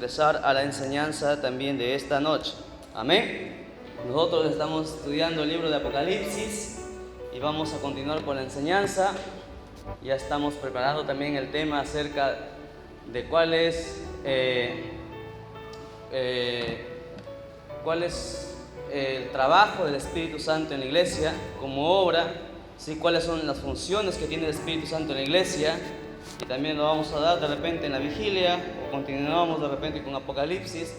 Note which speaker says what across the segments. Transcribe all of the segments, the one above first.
Speaker 1: ingresar a la enseñanza también de esta noche. Amén. Nosotros estamos estudiando el libro de Apocalipsis y vamos a continuar con la enseñanza. Ya estamos preparando también el tema acerca de cuál es el trabajo del Espíritu Santo en la iglesia como obra, ¿sí? Cuáles son las funciones que tiene el Espíritu Santo en la iglesia, y también lo vamos a dar de repente en la vigilia, o continuamos de repente con Apocalipsis.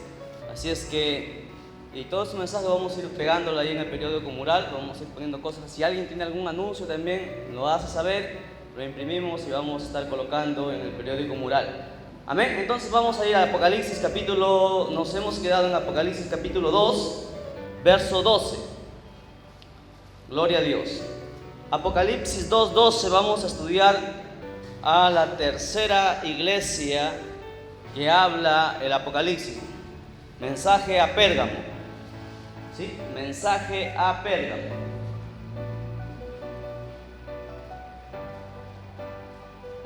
Speaker 1: Así es que, y todo ese mensaje vamos a ir pegándolo ahí en el periódico mural, vamos a ir poniendo cosas. Si alguien tiene algún anuncio también lo hace saber, lo imprimimos y vamos a estar colocando en el periódico mural. Amén. Entonces vamos a ir a Apocalipsis capítulo, nos hemos quedado en Apocalipsis capítulo 2, verso 12. Gloria a Dios. Apocalipsis 2:12, vamos a estudiar a la tercera iglesia que habla el Apocalipsis. Mensaje a Pérgamo. ¿Sí? Mensaje a Pérgamo.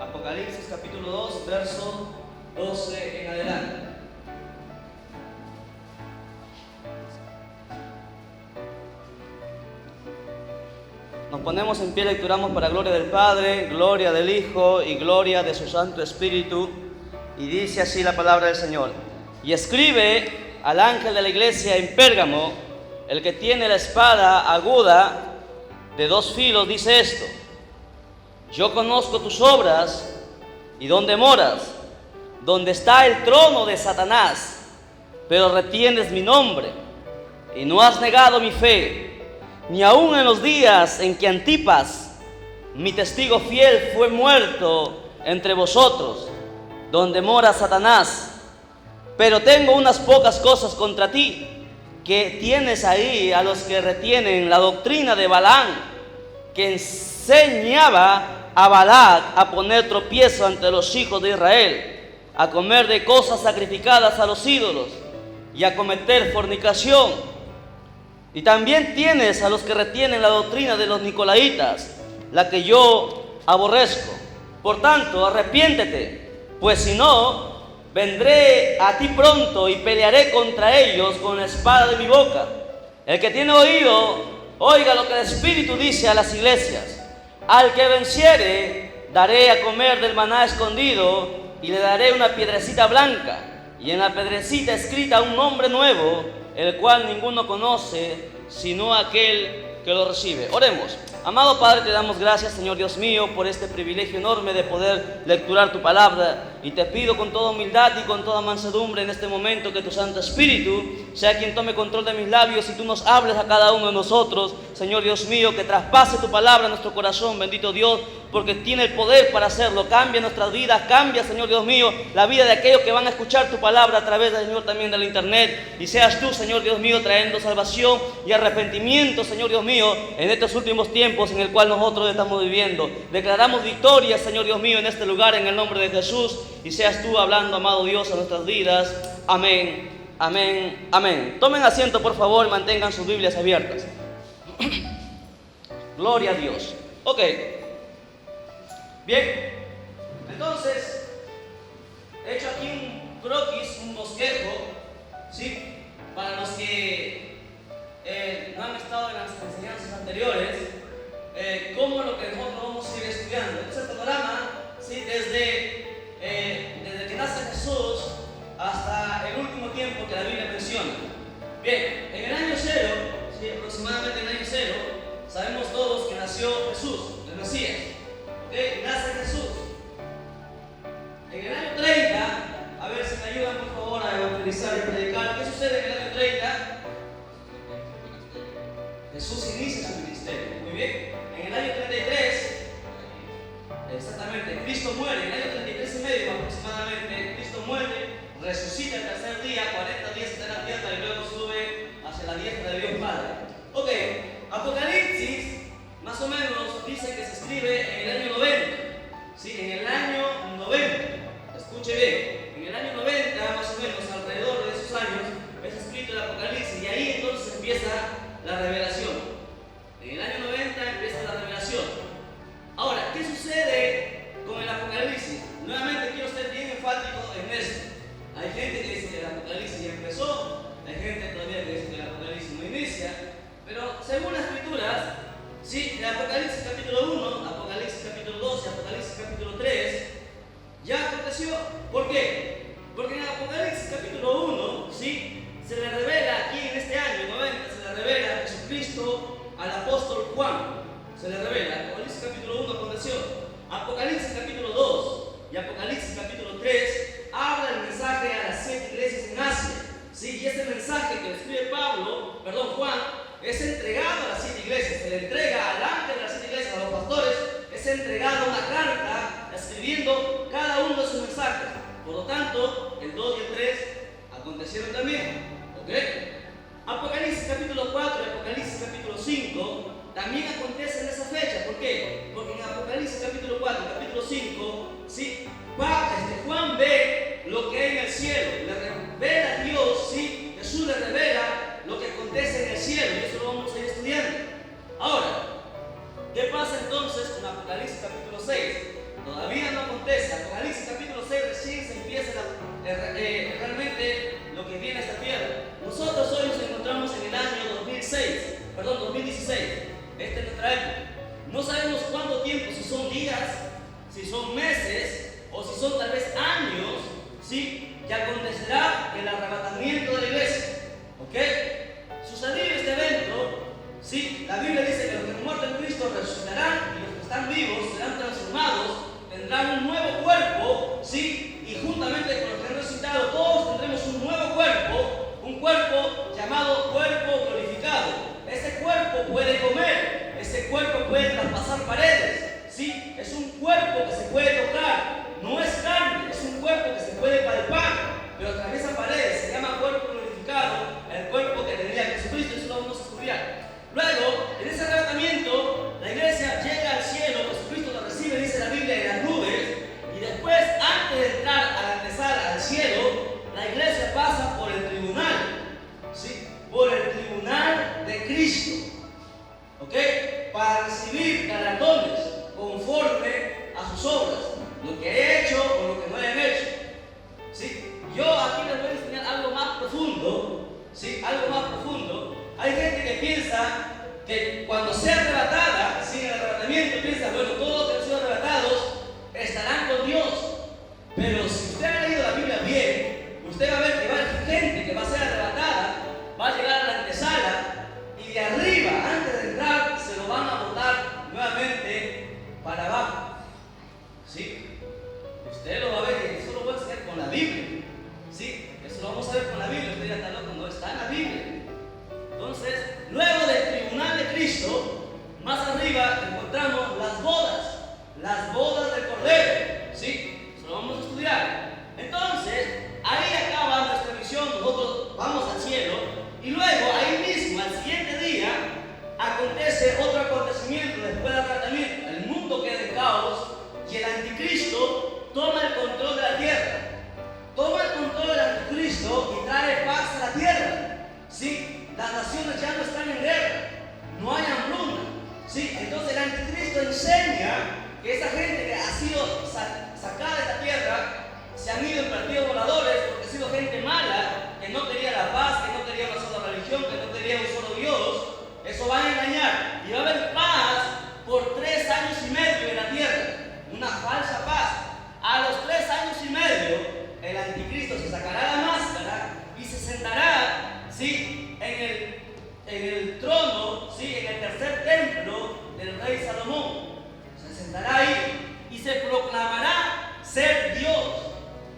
Speaker 1: Apocalipsis capítulo 2, verso 12 en adelante. Nos ponemos en pie, lecturamos para gloria del Padre, gloria del Hijo y gloria de su Santo Espíritu. Y dice así la palabra del Señor: y escribe al ángel de la iglesia en Pérgamo, el que tiene la espada aguda de 2 filos, dice esto: yo conozco tus obras y dónde moras, donde está el trono de Satanás, pero retienes mi nombre y no has negado mi fe, ni aun en los días en que Antipas, mi testigo fiel, fue muerto entre vosotros, donde mora Satanás. Pero tengo unas pocas cosas contra ti, que tienes ahí a los que retienen la doctrina de Balaam, que enseñaba a Balac a poner tropiezo ante los hijos de Israel, a comer de cosas sacrificadas a los ídolos y a cometer fornicación. Y también tienes a los que retienen la doctrina de los nicolaitas, la que yo aborrezco. Por tanto, arrepiéntete, pues si no, vendré a ti pronto y pelearé contra ellos con la espada de mi boca. El que tiene oído, oiga lo que el Espíritu dice a las iglesias. Al que venciere, daré a comer del maná escondido, y le daré una piedrecita blanca, y en la piedrecita escrita un nombre nuevo, el cual ninguno conoce, sino aquel que lo recibe. Oremos. Amado Padre, te damos gracias, Señor Dios mío, por este privilegio enorme de poder lecturar tu palabra, y te pido con toda humildad y con toda mansedumbre en este momento que tu Santo Espíritu sea quien tome control de mis labios y tú nos hables a cada uno de nosotros, Señor Dios mío, que traspase tu palabra a nuestro corazón, bendito Dios, porque tiene el poder para hacerlo. Cambia nuestras vidas, cambia, Señor Dios mío, la vida de aquellos que van a escuchar tu palabra a través del Señor también del internet, y seas tú, Señor Dios mío, trayendo salvación y arrepentimiento, Señor Dios mío, en estos últimos tiempos en el cual nosotros estamos viviendo. Declaramos victoria, Señor Dios mío, en este lugar, en el nombre de Jesús, y seas tú hablando, amado Dios, a nuestras vidas. Amén, amén, amén. Tomen asiento, por favor, y mantengan sus Biblias abiertas. Gloria a Dios. Ok. Bien, entonces, he hecho aquí un croquis, un bosquejo, ¿sí? Para los que no han estado en las enseñanzas anteriores, cómo lo que nosotros vamos a ir estudiando. Este es el panorama, ¿sí? Desde que nace Jesús hasta el último tiempo que la Biblia menciona. Bien, en el año 0, ¿sí? Aproximadamente en el año 0, sabemos todos que nació Jesús, el Mesías. ¿Okay? Nace Jesús. En el año 30, a ver si me ayudan por favor a evangelizar y predicar. ¿Qué sucede en el año 30? Jesús inicia su ministerio. Muy bien. En el año 33, exactamente, Cristo muere. En el año 33 y medio aproximadamente, Cristo muere, resucita el tercer día, 40 días está en la tierra y luego sube hacia la diestra de Dios Padre. Ok, Apocalipsis más o menos dice que se escribe en el año 90. Sí, en el año 90. Escuche bien, en el año 90 más o menos, alrededor de esos años, es escrito el Apocalipsis, y ahí entonces empieza la revelación. En el año 90 empieza la revelación. Ahora, ¿qué sucede con el Apocalipsis? Nuevamente quiero ser bien enfático en esto. Hay gente que dice, Sí, en Apocalipsis capítulo 1, Apocalipsis capítulo 2 y Apocalipsis capítulo 3 ya aconteció. ¿Por qué? Porque en Apocalipsis capítulo 1, ¿sí?, se le revela aquí en este año 90, se le revela a Jesucristo al apóstol Juan. Se le revela. Apocalipsis capítulo 1 aconteció. Apocalipsis capítulo 2 y Apocalipsis capítulo 3 habla el mensaje a las 7 iglesias en Asia. ¿Sí? Y ese mensaje que escribe Juan, es entregado a las 7 iglesias. Se le entrega al ángel de las 7 iglesias, a los pastores, es entregado una carta escribiendo cada uno de sus mensajes. Por lo tanto, el 2 y el 3 acontecieron también. ¿Ok? Apocalipsis capítulo 4 y Apocalipsis capítulo 5 también acontece en esa fecha. ¿Por qué? Porque en Apocalipsis capítulo 4 y capítulo 5, ¿sí?, Juan ve lo que hay en el cielo, le revela a Dios, ¿sí? Jesús le revela lo que acontece en el cielo, y eso lo vamos a ir estudiando. Ahora, ¿qué pasa entonces con Apocalipsis capítulo 6? Todavía no acontece. Apocalipsis capítulo 6 recién se empieza realmente lo que viene a esta tierra. Nosotros hoy nos encontramos en el año 2016. Esta es nuestra época. No sabemos cuánto tiempo, si son días, si son meses, o si son tal vez años, ¿sí?, que acontecerá el arrebatamiento de la iglesia. ¿Ok? Sucedido este evento, ¿sí?, la Biblia dice que los que han muerto en Cristo resucitarán, y los que están vivos serán transformados, tendrán un nuevo cuerpo, ¿sí?, y juntamente con los que han resucitado, todos tendremos un nuevo cuerpo, un cuerpo llamado cuerpo glorificado. Ese cuerpo puede comer, ese cuerpo puede traspasar paredes, ¿sí? Es un cuerpo que se puede tocar, no es carne, es un cuerpo que se puede palpar, pero atraviesa paredes, se llama cuerpo glorificado, el cuerpo que tendría Jesucristo. Eso lo vamos a estudiar. Luego, en ese arrebatamiento, la iglesia llega al cielo, Jesucristo lo recibe, dice la Biblia, en las nubes, y después, antes de entrar a la antesala al cielo, la iglesia pasa por el tribunal, ¿sí?, por el tribunal de Cristo, ¿ok?, para recibir galardones conforme a sus obras, lo que he hecho o lo que no he hecho. ¿Sí? Yo aquí les voy a enseñar algo más profundo, ¿sí?, algo más profundo. Hay gente que piensa que cuando sea arrebatada, ¿sí?, en el arrebatamiento, piensa, bueno, todos los que han sido arrebatados estarán con Dios. Pero si usted ha leído la Biblia bien, usted va a ver que va a haber gente que va a ser arrebatada, va a llegar a la antesala, y de arriba, antes de entrar, se lo van a botar nuevamente para abajo. ¿Sí? Usted lo va a ver, y eso lo voy a enseñar con la Biblia. ¿Sí? Eso lo vamos a ver con la Biblia. Usted ya está loco, no está en la Biblia. Entonces, luego del tribunal de Cristo, más arriba encontramos las bodas del Cordero. ¿Sí? Eso lo vamos a estudiar. Entonces, ahí acaba nuestra misión. Nosotros vamos al cielo, y luego ahí mismo, al siguiente día, acontece otro acontecimiento después del tratamiento. El mundo queda en caos y el anticristo toma el control de la tierra. Toma el control del anticristo y trae paz a la tierra. ¿Sí? Las naciones ya no están en guerra, no hay hambruna. ¿Sí? Entonces el anticristo enseña que esa gente que ha sido sacada de esta tierra se han ido en partidos voladores porque ha sido gente mala, que no quería la paz, que no quería una sola religión, que no quería un solo Dios. Eso va a engañar y va a haber paz por 3 años y medio en la tierra, una falsa paz. A los 3 años y medio, el anticristo se sacará la máscara y se sentará, ¿sí?, en el trono, ¿sí?, en el tercer templo del rey Salomón. Se sentará ahí y se proclamará ser Dios.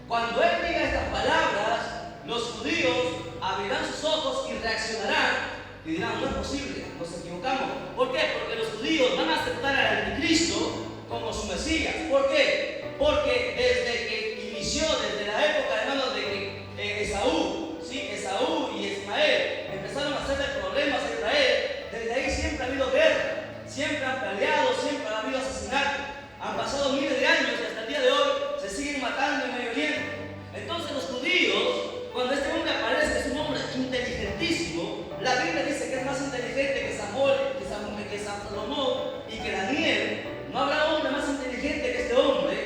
Speaker 1: Cuando él diga estas palabras, los judíos abrirán sus ojos y reaccionarán y dirán, no es posible, nos equivocamos. ¿Por qué? Porque los judíos van a aceptar al anticristo como su Mesías. ¿Por qué? Porque desde que inició, desde la época, hermanos, de que Esaú y Ismael empezaron a hacerle problemas a Israel, desde ahí siempre ha habido guerra, siempre han peleado, siempre ha habido asesinato. Han pasado miles de años y hasta el día de hoy se siguen matando en Medio Oriente. Entonces los judíos, cuando este hombre aparece, que es un hombre inteligentísimo, la Biblia dice que es más inteligente que Salomón y que Daniel. No habrá hombre más inteligente que este hombre.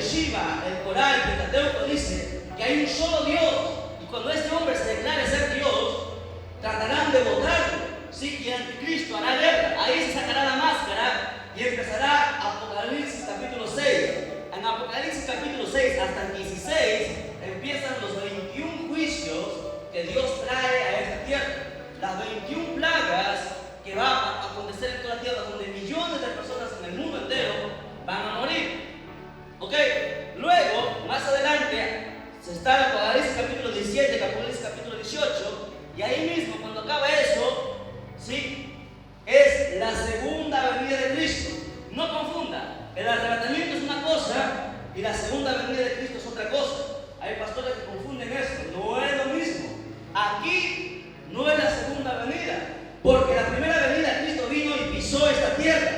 Speaker 1: yeshiva, el Corán, el Pentateuco dice que hay un solo Dios. Y cuando este hombre se declare ser Dios, tratarán de votarlo. Sí, y el anticristo hará guerra. Ahí se sacará la máscara y empezará Apocalipsis capítulo 6. En Apocalipsis capítulo 6 hasta el 16 empiezan los 21 juicios que Dios trae a esta tierra. Las 21 plagas que va a acontecer en toda la tierra, donde millones de personas en el mundo entero van a morir. ¿Ok? Luego, más adelante, se está en Apocalipsis capítulo 17, Apocalipsis capítulo 18, y ahí mismo, cuando acaba eso, ¿sí? Es la segunda venida de Cristo. No confunda, el arrebatamiento es una cosa y la segunda venida de Cristo es otra cosa. Hay pastores que confunden esto, no es lo mismo. Aquí no es la segunda venida, porque la primera venida Cristo vino y pisó esta tierra.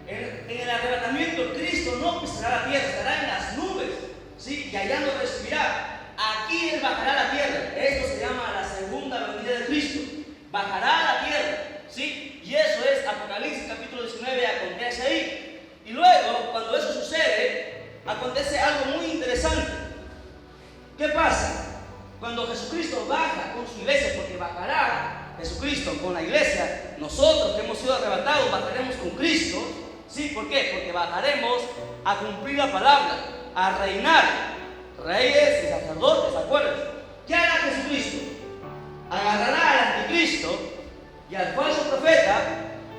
Speaker 1: En el arrebatamiento Cristo no pisará la tierra, estará en las nubes, ¿sí? Y allá no recibirá. Aquí Él bajará a la tierra. Esto se llama la segunda venida de Cristo. Bajará a la tierra, ¿sí? Y eso es Apocalipsis capítulo 19, acontece ahí. Y luego, cuando eso sucede, acontece algo muy interesante. ¿Qué pasa? Cuando Jesucristo baja con su iglesia, porque bajará Jesucristo con la iglesia, nosotros que hemos sido arrebatados bajaremos con Cristo. ¿Sí? ¿Por qué? Porque bajaremos a cumplir la palabra, a reinar, reyes y sacerdotes, acuérdense. ¿Qué hará Jesucristo? Agarrará al anticristo y al falso profeta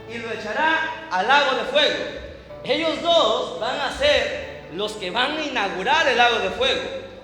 Speaker 1: y lo echará al lago de fuego. Ellos dos van a ser los que van a inaugurar el lago de fuego,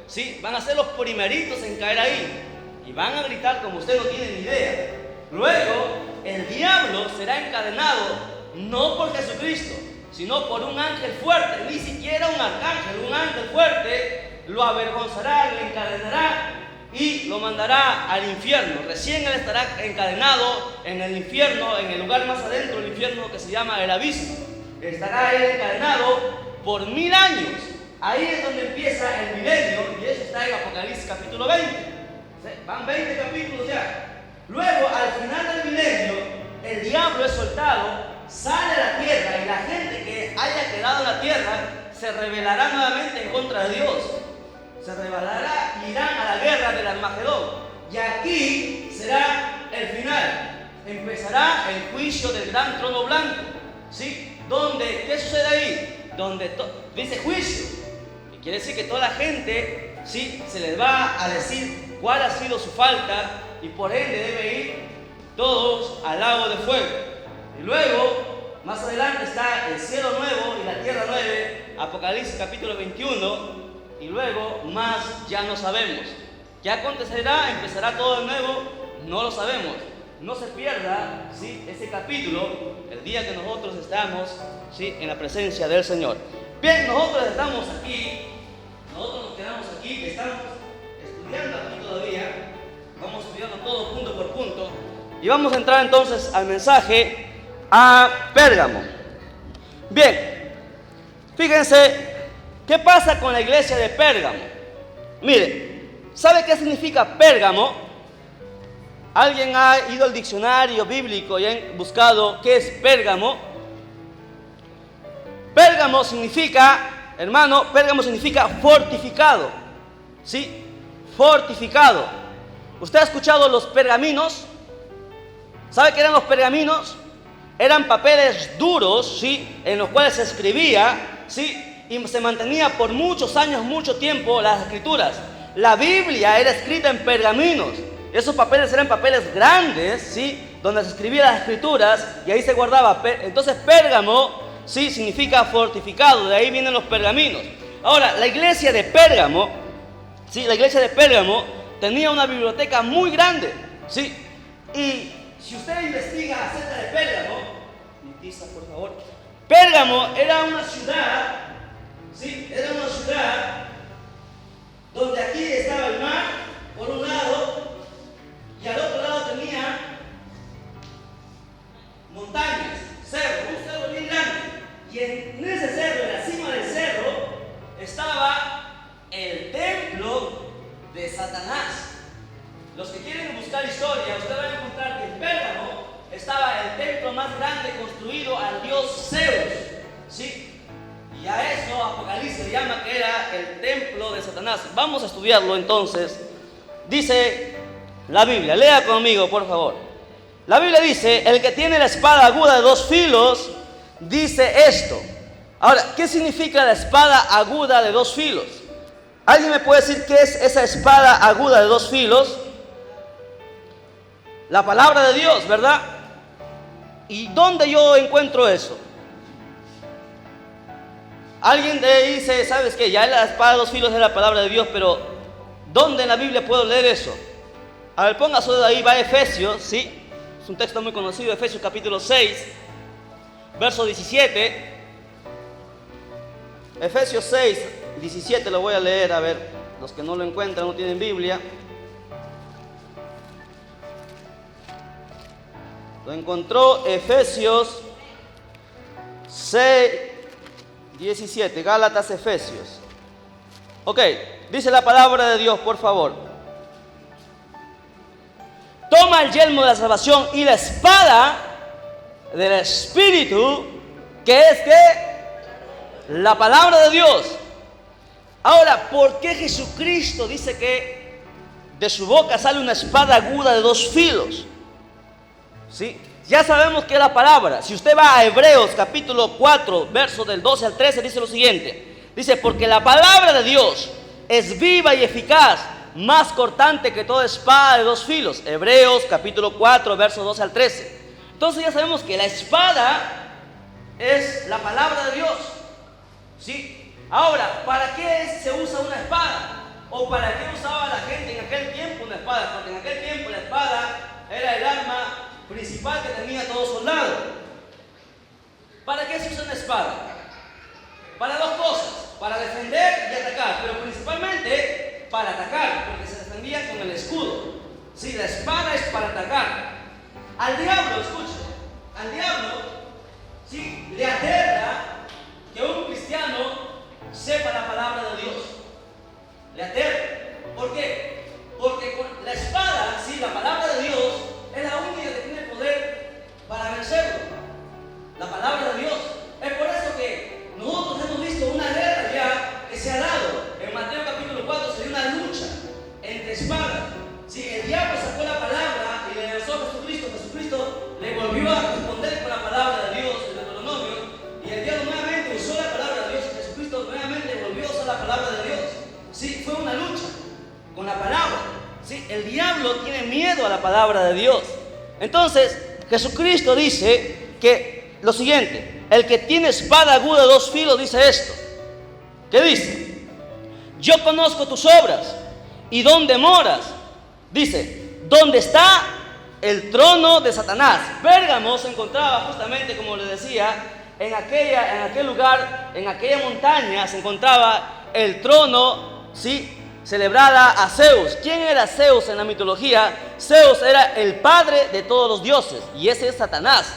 Speaker 1: ¿sí? Van a ser los primeritos en caer ahí y van a gritar como usted no tiene ni idea. Luego el diablo será encadenado no por Jesucristo, sino por un ángel fuerte, ni siquiera un arcángel, un ángel fuerte lo avergonzará, lo encadenará y lo mandará al infierno. Recién él estará encadenado en el infierno, en el lugar más adentro del infierno que se llama el abismo. Estará él encadenado por 1000 años. Ahí es donde empieza el milenio y eso está en Apocalipsis capítulo 20. Van 20 capítulos ya. Luego, al final del milenio, el diablo es soltado, sale a la tierra y la gente que haya quedado en la tierra se rebelará nuevamente en contra de Dios. Se rebelará y irán a la guerra del Armagedón. Y aquí será el final. Empezará el juicio del gran trono blanco. ¿Sí? Donde, ¿qué sucede ahí? Donde dice juicio. Y quiere decir que toda la gente, ¿sí? Se les va a decir cuál ha sido su falta y por ende debe ir todos al lago de fuego. Y luego, más adelante está el cielo nuevo y la tierra nueva, Apocalipsis capítulo 21. Y luego más ya no sabemos. ¿Qué acontecerá? ¿Empezará todo de nuevo? No lo sabemos. No se pierda, ¿sí?, ese capítulo el día que nosotros estamos, ¿sí?, en la presencia del Señor. Bien, nosotros estamos aquí, nosotros nos quedamos aquí, estamos estudiando aquí todavía. Vamos estudiando todo punto por punto. Y vamos a entrar entonces al mensaje a Pérgamo. Bien, fíjense. ¿Qué pasa con la iglesia de Pérgamo? Mire, ¿sabe qué significa Pérgamo? ¿Alguien ha ido al diccionario bíblico y ha buscado qué es Pérgamo? Pérgamo significa, hermano, Pérgamo significa fortificado. ¿Sí? Fortificado. ¿Usted ha escuchado los pergaminos? ¿Sabe qué eran los pergaminos? Eran papeles duros, ¿sí?, en los cuales se escribía, ¿sí?, y se mantenía por muchos años, mucho tiempo las escrituras. La Biblia era escrita en pergaminos. Esos papeles eran papeles grandes, ¿sí?, donde se escribían las escrituras y ahí se guardaba. Entonces Pérgamo, sí, significa fortificado, de ahí vienen los pergaminos. Ahora, la iglesia de Pérgamo, sí, la iglesia de Pérgamo tenía una biblioteca muy grande, ¿sí? Y si usted investiga acerca de Pérgamo, por favor. Pérgamo era una ciudad, ¿sí?, era una ciudad donde aquí estaba el mar por un lado y al otro lado tenía montañas, cerros, un cerro bien grande, y en ese cerro, en la cima del cerro, estaba el templo de Satanás. Los que quieren buscar historia, ustedes van a encontrar que en Pérgamo estaba el templo más grande construido al dios Zeus, ¿sí? Y Y a eso Apocalipsis le llama que era el templo de Satanás. Vamos a estudiarlo entonces. Dice la Biblia, lea conmigo por favor. La Biblia dice, el que tiene la espada aguda de 2 filos, dice esto. Ahora, ¿qué significa la espada aguda de 2 filos? ¿Alguien me puede decir qué es esa espada aguda de 2 filos? La palabra de Dios, ¿verdad? ¿Y dónde yo encuentro eso? Alguien dice, ¿sabes qué? Ya la espada de 2 filos es la palabra de Dios, pero ¿dónde en la Biblia puedo leer eso? A ver, póngase de ahí, va a Efesios, ¿sí? Es un texto muy conocido, Efesios capítulo 6, verso 17. Efesios 6, 17 lo voy a leer, a ver, los que no lo encuentran, no tienen Biblia. Lo encontró Efesios 6, 17, Gálatas, Efesios. Ok, dice la palabra de Dios, por favor. Toma el yelmo de la salvación y la espada del Espíritu, que es ¿qué? La palabra de Dios. Ahora, ¿por qué Jesucristo dice que de su boca sale una espada aguda de 2 filos? ¿Sí? Ya sabemos que es la palabra. Si usted va a Hebreos capítulo 4, versos del 12 al 13, dice lo siguiente. Dice, porque la palabra de Dios es viva y eficaz, más cortante que toda espada de 2 filos. Hebreos capítulo 4, versos 12 al 13. Entonces ya sabemos que la espada es la palabra de Dios. ¿Sí? Ahora, ¿para qué se usa una espada? ¿O para qué usaba la gente en aquel tiempo una espada? Porque en aquel tiempo la espada era el arma principal que tenía todo soldado. ¿Para qué se usa una espada? Para 2 cosas, para defender y atacar, pero principalmente para atacar, porque se defendía con el escudo. Sí, la espada es para atacar. Al diablo, escuche, al diablo, sí, le aterra que un cristiano sepa la palabra de Dios. Le aterra. ¿Por qué? Porque con la espada, sí, la palabra de Dios es la única que tiene poder para vencerlo. La palabra de Dios. Es por eso que nosotros hemos visto una guerra ya que se ha dado. En Mateo capítulo 4 se dio una lucha entre espadas. Sí, el diablo sacó la palabra y le lanzó a Jesucristo. Jesucristo le volvió a responder con la palabra de Dios, el Deuteronomio, y el diablo nuevamente usó la palabra de Dios. Y Jesucristo nuevamente volvió a usar la palabra de Dios. Sí, fue una lucha con la palabra. Sí, el diablo tiene miedo a la palabra de Dios. Entonces, Jesucristo dice que lo siguiente: el que tiene espada aguda de 2 filos dice esto. ¿Qué dice? Yo conozco tus obras y dónde moras. Dice, ¿dónde está el trono de Satanás? Pérgamo se encontraba justamente, como les decía, en aquel lugar, en aquella montaña se encontraba el trono, ¿sí?, celebrada a Zeus. ¿Quién era Zeus en la mitología? Zeus era el padre de todos los dioses y ese es Satanás,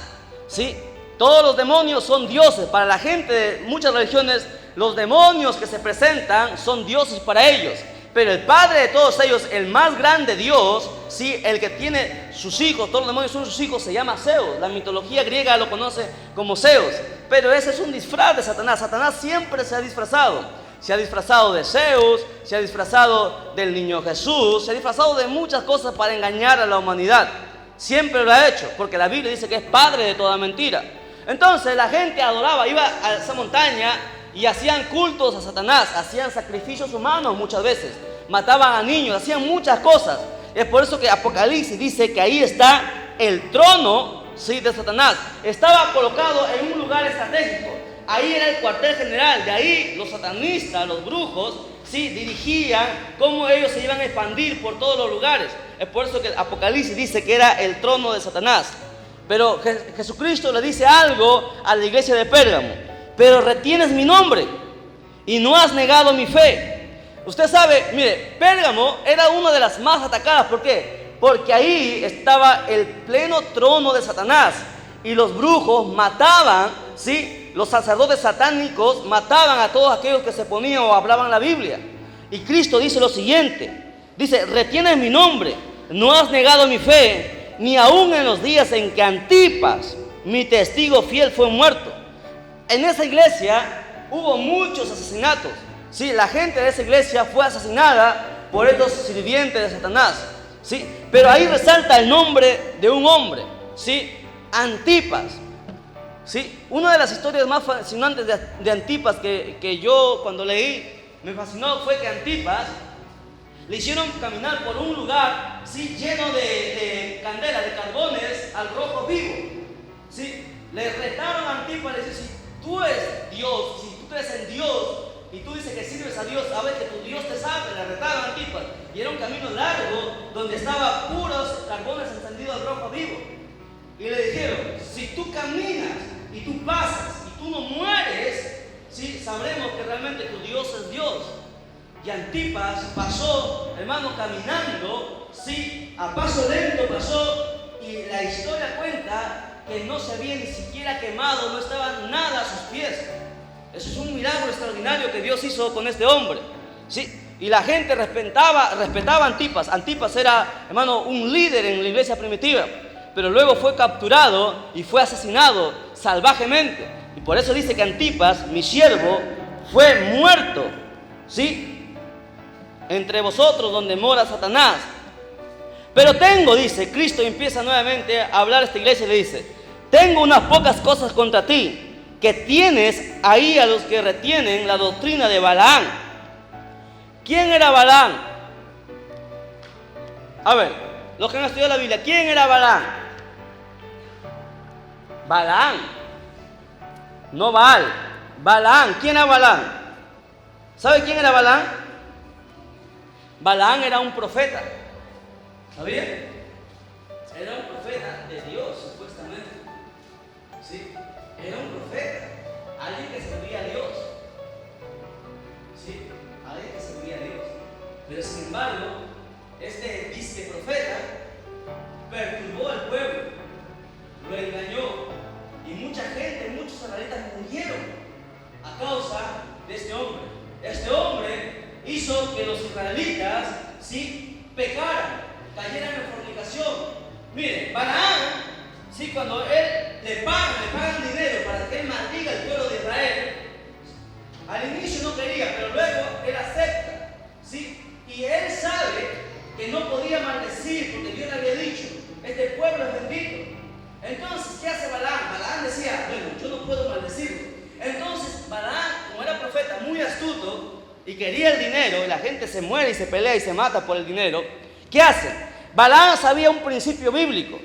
Speaker 1: ¿sí? Todos los demonios son dioses. Para la gente de muchas religiones, los demonios que se presentan son dioses para ellos. Pero el padre de todos ellos, el más grande Dios, ¿sí?, el que tiene sus hijos, todos los demonios son sus hijos, se llama Zeus. La mitología griega lo conoce como Zeus. Pero ese es un disfraz de Satanás. Satanás siempre se ha disfrazado. Se ha disfrazado de Zeus, se ha disfrazado del niño Jesús, se ha disfrazado de muchas cosas para engañar a la humanidad. Siempre lo ha hecho, porque la Biblia dice que es padre de toda mentira. Entonces la gente adoraba, iba a esa montaña y hacían cultos a Satanás, hacían sacrificios humanos muchas veces, mataban a niños, hacían muchas cosas. Es por eso que Apocalipsis dice que ahí está el trono, ¿sí?, de Satanás. Estaba colocado en un lugar estratégico. Ahí era el cuartel general, de ahí los satanistas, los brujos, ¿sí?, dirigían cómo ellos se iban a expandir por todos los lugares. Es por eso que Apocalipsis dice que era el trono de Satanás. Pero Jesucristo le dice algo a la iglesia de Pérgamo: pero retienes mi nombre y no has negado mi fe. Usted sabe, mire, Pérgamo era una de las más atacadas. ¿Por qué? Porque ahí estaba el pleno trono de Satanás y los brujos mataban, ¿sí?, los sacerdotes satánicos mataban a todos aquellos que se ponían o hablaban la Biblia. Y Cristo dice lo siguiente, dice: retienes mi nombre, no has negado mi fe, ni aún en los días en que Antipas, mi testigo fiel, fue muerto. En esa iglesia hubo muchos asesinatos. ¿Sí? La gente de esa iglesia fue asesinada por estos sirvientes de Satanás. ¿Sí? Pero ahí resalta el nombre de un hombre, ¿sí? Antipas. ¿Sí? Una de las historias más fascinantes de Antipas que yo cuando leí me fascinó fue que Antipas le hicieron caminar por un lugar, ¿sí? Lleno de candela, de carbones al rojo vivo. ¿Sí? Le retaron a Antipas, le dice: si tú eres Dios, si tú crees en Dios y tú dices que sirves a Dios, sabes que tu Dios te salve. Le retaron a Antipas y era un camino largo donde estaban puros carbones encendidos al rojo vivo. Y le dijeron: si tú caminas y tú pasas y tú no mueres, ¿sí? Sabremos que realmente tu Dios es Dios. Y Antipas pasó, hermano, caminando, ¿sí? A paso lento pasó, y la historia cuenta que no se había ni siquiera quemado, no estaba nada a sus pies. Eso es un milagro extraordinario que Dios hizo con este hombre, ¿sí? Y la gente respetaba a Antipas. Antipas era, hermano, un líder en la iglesia primitiva, pero luego fue capturado y fue asesinado salvajemente. Y por eso dice que Antipas, mi siervo, fue muerto, ¿sí? Entre vosotros donde mora Satanás. Pero tengo, dice, Cristo empieza nuevamente a hablar a esta iglesia y le dice: tengo unas pocas cosas contra ti, que tienes ahí a los que retienen la doctrina de Balaam. ¿Quién era Balaam? A ver, los que han estudiado la Biblia, ¿quién era Balaam? Balaam, no Baal, Balaam. ¿Quién era Balaam? ¿Sabe quién era Balaam? Balaam era un profeta. ¿Sabía? Era un profeta de Dios, supuestamente. ¿Sí? Era un profeta, alguien que servía a Dios. ¿Sí? Alguien que servía a Dios. Pero sin embargo, este disque profeta perturbó al pueblo, lo engañó, y mucha gente, muchos israelitas murieron a causa de este hombre. Este hombre hizo que los israelitas, ¿sí? Pecaran, cayeran en fornicación. Miren, Balaam, ¿sí? Cuando él le pagan dinero para que él maldiga al pueblo de Israel, al inicio no quería, pero luego él acepta, ¿sí? Y él sabe que no podía maldecir porque Dios le había dicho: este pueblo es bendito. Entonces, ¿qué hace Balaam? Balaam decía: bueno, yo no puedo maldecirlo. Entonces, Balaam, como era profeta muy astuto y quería el dinero, y la gente se muere y se pelea y se mata por el dinero, ¿qué hace? Balaam sabía un principio bíblico.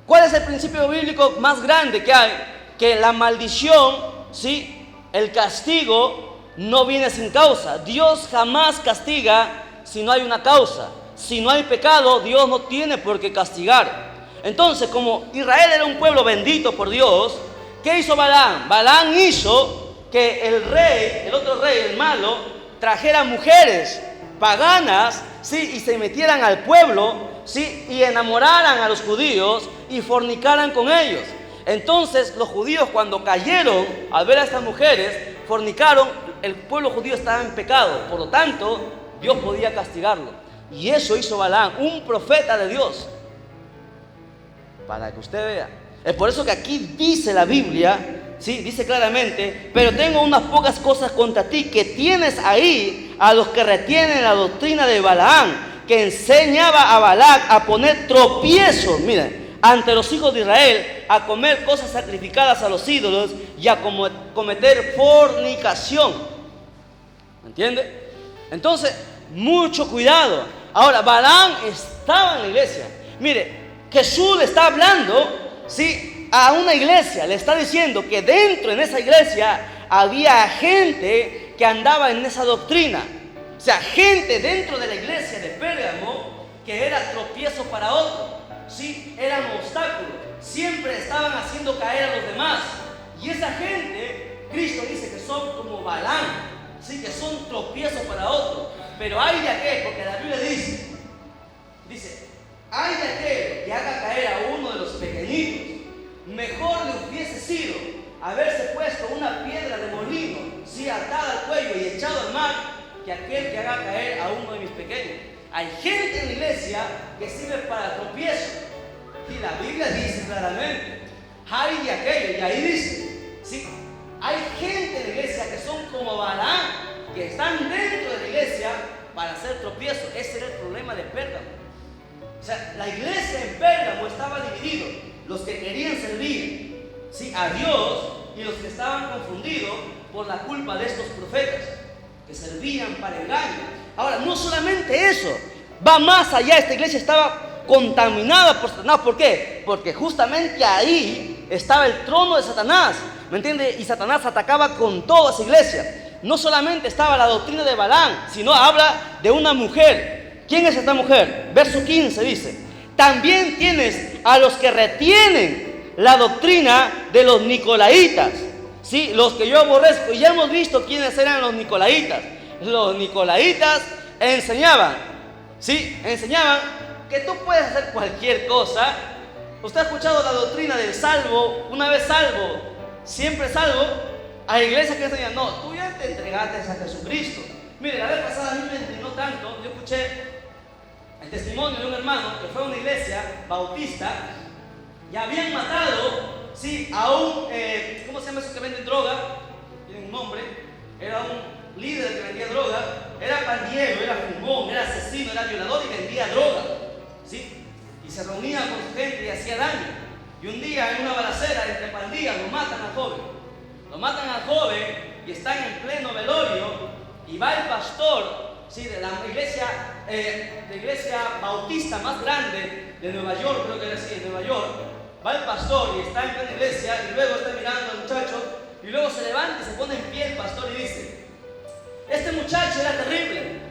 Speaker 1: ¿Cuál es el principio bíblico más grande que hay? Que la maldición, ¿sí? El castigo no viene sin causa. Dios jamás castiga si no hay una causa. Si no hay pecado, Dios no tiene por qué castigar. Entonces, como Israel era un pueblo bendito por Dios, ¿qué hizo Balaam? Balaam hizo que el rey, el otro rey, el malo, trajera mujeres paganas, ¿sí? Y se metieran al pueblo, ¿sí? Y enamoraran a los judíos y fornicaran con ellos. Entonces los judíos, cuando cayeron al ver a estas mujeres, fornicaron, el pueblo judío estaba en pecado, por lo tanto Dios podía castigarlo. Y eso hizo Balaam, un profeta de Dios, para que usted vea. Es por eso que aquí dice la Biblia, ¿sí? Dice claramente: pero tengo unas pocas cosas contra ti, que tienes ahí a los que retienen la doctrina de Balaam, que enseñaba a Balac a poner tropiezos, miren, ante los hijos de Israel, a comer cosas sacrificadas a los ídolos y a cometer fornicación. ¿Me entiende? Entonces, mucho cuidado. Ahora, Balaam estaba en la iglesia. Mire, Jesús le está hablando, ¿sí?, a una iglesia. Le está diciendo que dentro en esa iglesia había gente que andaba en esa doctrina. O sea, gente dentro de la iglesia de Pérgamo que era tropiezo para otros, ¿sí? Eran obstáculos. Siempre estaban haciendo caer a los demás. Y esa gente, Cristo dice que son como Balaam, ¿sí?, que son tropiezos para otros. Pero hay de aquel, porque la Biblia dice, hay de aquel que haga caer a uno de los pequeñitos. Mejor le hubiese sido haberse puesto una piedra de molino, ¿sí?, atada al cuello y echado al mar, que aquel que haga caer a uno de mis pequeños. Hay gente en la iglesia que sirve para tropiezo. Y la Biblia dice claramente, hay de aquello, y ahí dice, ¿sí?, hay gente en la iglesia tropiezo. Ese era el problema de Pérgamo. O sea, la iglesia en Pérgamo estaba dividido. Los que querían servir, ¿sí?, a Dios, y los que estaban confundidos por la culpa de estos profetas que servían para engaño. Ahora, no solamente eso, va más allá. Esta iglesia estaba contaminada por Satanás. ¿Por qué? Porque justamente ahí estaba el trono de Satanás, ¿me entiende? Y Satanás atacaba con toda esa iglesia. No solamente estaba la doctrina de Balaam, sino habla de una mujer. ¿Quién es esta mujer? Verso 15 dice: también tienes a los que retienen la doctrina de los nicolaitas, ¿sí?, los que yo aborrezco. Y ya hemos visto quiénes eran los nicolaitas. Los nicolaitas enseñaban, ¿sí?, enseñaban que tú puedes hacer cualquier cosa. Usted ha escuchado la doctrina del salvo, una vez salvo, siempre salvo. Hay iglesias que enseñan: no, tú ya te entregaste a Jesucristo. Mire, la vez pasada a mí me indignó tanto. Yo escuché el testimonio de un hermano que fue a una iglesia bautista y habían matado, ¿sí?, a un, ¿cómo se llama eso que vende droga? Tiene un nombre. Era un líder que vendía droga. Era pandillero, era fumón, era asesino, era violador y vendía droga, ¿sí? Y se reunía con su gente y hacía daño. Y un día, en una balacera entre pandillas, lo matan al joven. Lo matan al joven y están en pleno velorio. Y va el pastor, ¿sí?, de la iglesia bautista más grande de Nueva York, creo que era así, de Nueva York. Va el pastor y está en plena iglesia, y luego está mirando al muchacho, y luego se levanta y se pone en pie el pastor y dice: este muchacho era terrible.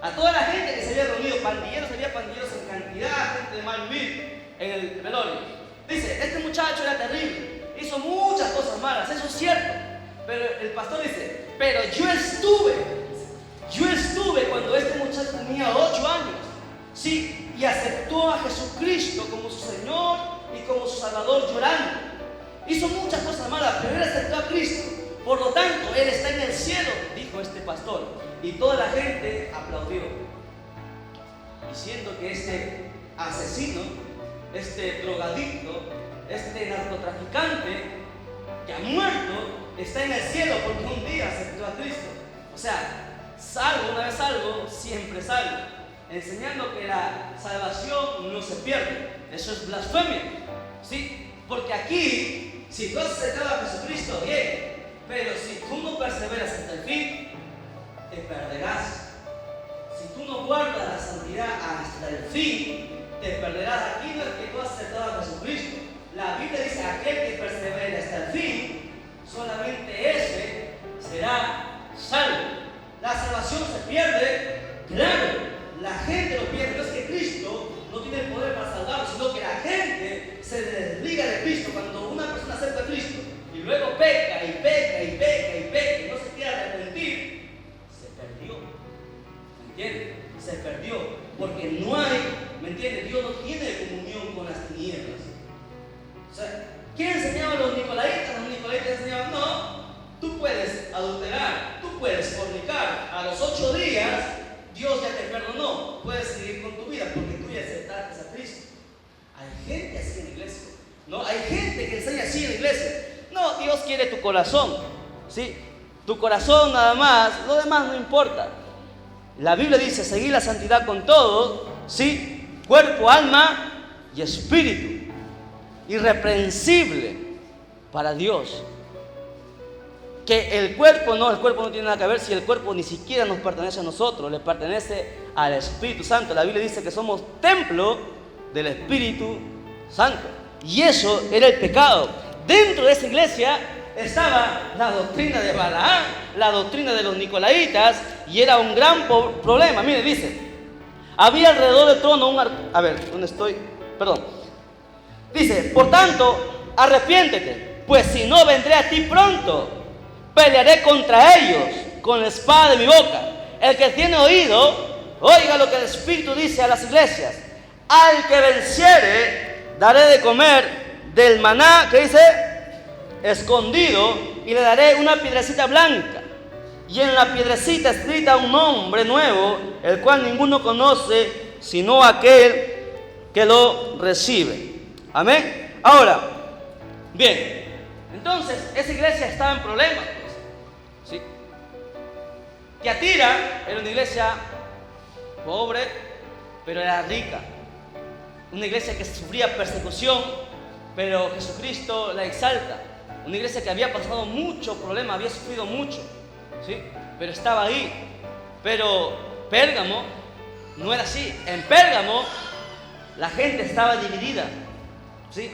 Speaker 1: A toda la gente que se había reunido, pandilleros, había pandilleros en cantidad, gente de mal vivir en el velorio. Dice: este muchacho era terrible, hizo muchas cosas malas, eso es cierto. Pero el pastor dice: pero yo estuve cuando este muchacho tenía 8 años, sí, y aceptó a Jesucristo como su Señor y como su Salvador llorando. Hizo muchas cosas malas, pero él aceptó a Cristo. Por lo tanto, él está en el cielo, dijo este pastor. Y toda la gente aplaudió, diciendo que este asesino, este drogadicto, este narcotraficante que ha muerto, está en el cielo porque un día aceptó a Cristo. O sea, salvo, una vez salvo, siempre salvo. Enseñando que la salvación no se pierde. Eso es blasfemia, ¿sí? Porque aquí, si tú has aceptado a Jesucristo, bien. Pero si tú no perseveras hasta el fin, te perderás. Si tú no guardas la santidad hasta el fin, te perderás. Aquí no es que tú has aceptado a Jesucristo. La Biblia dice: aquel que persevere hasta el fin, solamente ese será salvo. La salvación se pierde, claro, la gente lo pierde. No es que Cristo no tiene el poder para salvarlo, sino que la gente se desliga de Cristo. Cuando una persona acepta a Cristo y luego peca y peca y peca y peca y no se quiere arrepentir, se perdió. ¿Me entiendes? Se perdió. Porque no hay, ¿me entiendes? Dios no tiene comunión con las tinieblas. O sea, ¿quién enseñaba a los nicolaitas? Los nicolaitas enseñaban: no, tú puedes adulterar, tú puedes fornicar. A los 8 días, Dios ya te perdonó. Puedes seguir con tu vida porque tú ya aceptaste a Cristo. Hay gente así en la iglesia, ¿no? Hay gente que enseña así en la iglesia. No, Dios quiere tu corazón, ¿sí? Tu corazón nada más, lo demás no importa. La Biblia dice: seguir la santidad con todo, ¿sí? Cuerpo, alma y espíritu. Irreprensible para Dios. Que el cuerpo no tiene nada que ver. Si el cuerpo ni siquiera nos pertenece a nosotros, le pertenece al Espíritu Santo. La Biblia dice que somos templo del Espíritu Santo. Y eso era el pecado. Dentro de esa iglesia estaba la doctrina de Balaam, la doctrina de los nicolaitas, y era un gran problema. Mire, dice: había alrededor del trono Dice: por tanto, arrepiéntete, pues si no, vendré a ti pronto. Pelearé contra ellos con la espada de mi boca. El que tiene oído, oiga lo que el Espíritu dice a las iglesias. Al que venciere, daré de comer del maná, que dice, escondido, y le daré una piedrecita blanca. Y en la piedrecita escrita un nombre nuevo, el cual ninguno conoce, sino aquel que lo recibe. Amén. Ahora, bien, entonces esa iglesia estaba en problemas, pues, ¿sí? Tiatira era una iglesia pobre, pero era rica. Una iglesia que sufría persecución, pero Jesucristo la exalta. Una iglesia que había pasado mucho problema, había sufrido mucho, ¿sí? Pero estaba ahí. Pero Pérgamo no era así. En Pérgamo la gente estaba dividida, ¿sí?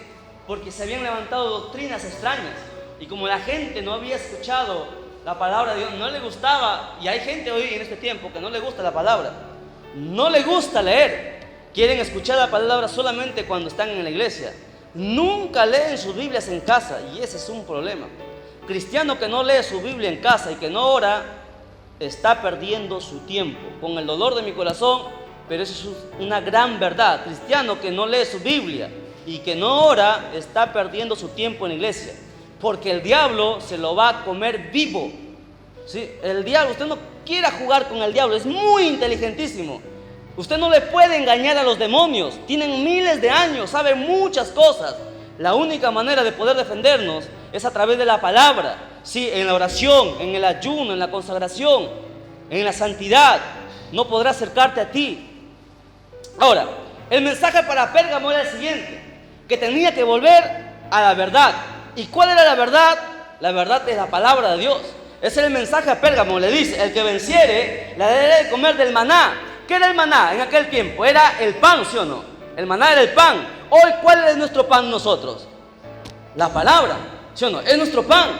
Speaker 1: Porque se habían levantado doctrinas extrañas. Y como la gente no había escuchado la palabra de Dios, no le gustaba. Y hay gente hoy en este tiempo que no le gusta la palabra, no le gusta leer. Quieren escuchar la palabra solamente cuando están en la iglesia. Nunca leen sus Biblias en casa, y ese es un problema. Cristiano que no lee su Biblia en casa y que no ora, está perdiendo su tiempo. Con el dolor de mi corazón, pero eso es una gran verdad. Cristiano que no lee su Biblia y que no ora, está perdiendo su tiempo en la iglesia, porque el diablo se lo va a comer vivo, ¿sí? El diablo, usted no quiera jugar con el diablo, es muy inteligentísimo. Usted no le puede engañar a los demonios, tienen miles de años, saben muchas cosas. La única manera de poder defendernos es a través de la palabra, ¿sí? En la oración, en el ayuno, en la consagración, en la santidad. No podrá acercarte a ti. Ahora, el mensaje para Pérgamo era el siguiente: que tenía que volver a la verdad. ¿Y cuál era la verdad? La verdad es la palabra de Dios. Ese es el mensaje a Pérgamo. Le dice: el que venciere, le daré de comer del maná. ¿Qué era el maná en aquel tiempo? Era el pan, ¿sí o no? El maná era el pan. Hoy, ¿cuál es nuestro pan nosotros? La palabra, ¿sí o no? Es nuestro pan.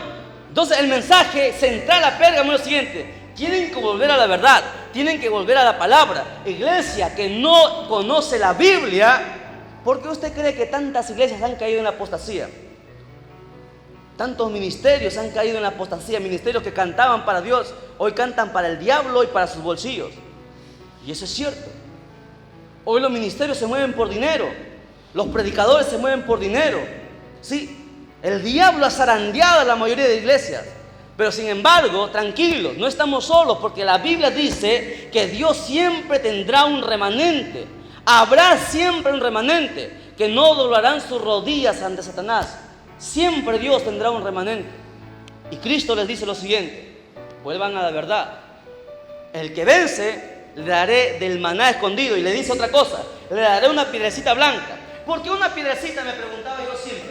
Speaker 1: Entonces, el mensaje central a Pérgamo es lo siguiente: tienen que volver a la verdad, tienen que volver a la palabra. Iglesia que no conoce la Biblia, ¿por qué usted cree que tantas iglesias han caído en la apostasía? Tantos ministerios han caído en la apostasía. Ministerios que cantaban para Dios, hoy cantan para el diablo y para sus bolsillos. Y eso es cierto. Hoy los ministerios se mueven por dinero, los predicadores se mueven por dinero, ¿sí? El diablo ha zarandeado a la mayoría de iglesias. Pero sin embargo, tranquilos, no estamos solos, porque la Biblia dice que Dios siempre tendrá un remanente. Habrá siempre un remanente que no doblarán sus rodillas ante Satanás. Siempre Dios tendrá un remanente. Y Cristo les dice lo siguiente: vuelvan a la verdad. El que vence, le daré del maná escondido. Y le dice otra cosa: le daré una piedrecita blanca. ¿Por qué una piedrecita? Me preguntaba yo siempre.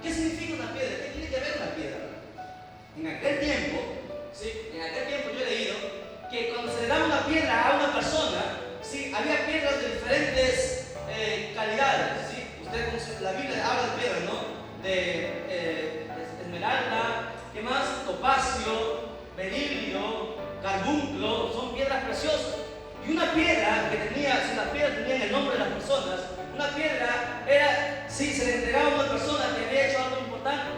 Speaker 1: ¿Qué significa una piedra? ¿Qué tiene que ver una piedra? En aquel tiempo, ¿sí? En aquel tiempo yo he leído que cuando se le daba una piedra a una persona, ¿sí? Había piedras de diferentes calidades, ¿sí? Usted conoce, la Biblia habla de piedras, ¿no? De esmeralda, ¿qué más? Topacio, berilio, carbunclo, son piedras preciosas. Y una piedra que tenía, si las piedras tenían el nombre de las personas, una piedra era, si se le entregaba a una persona que había hecho algo importante,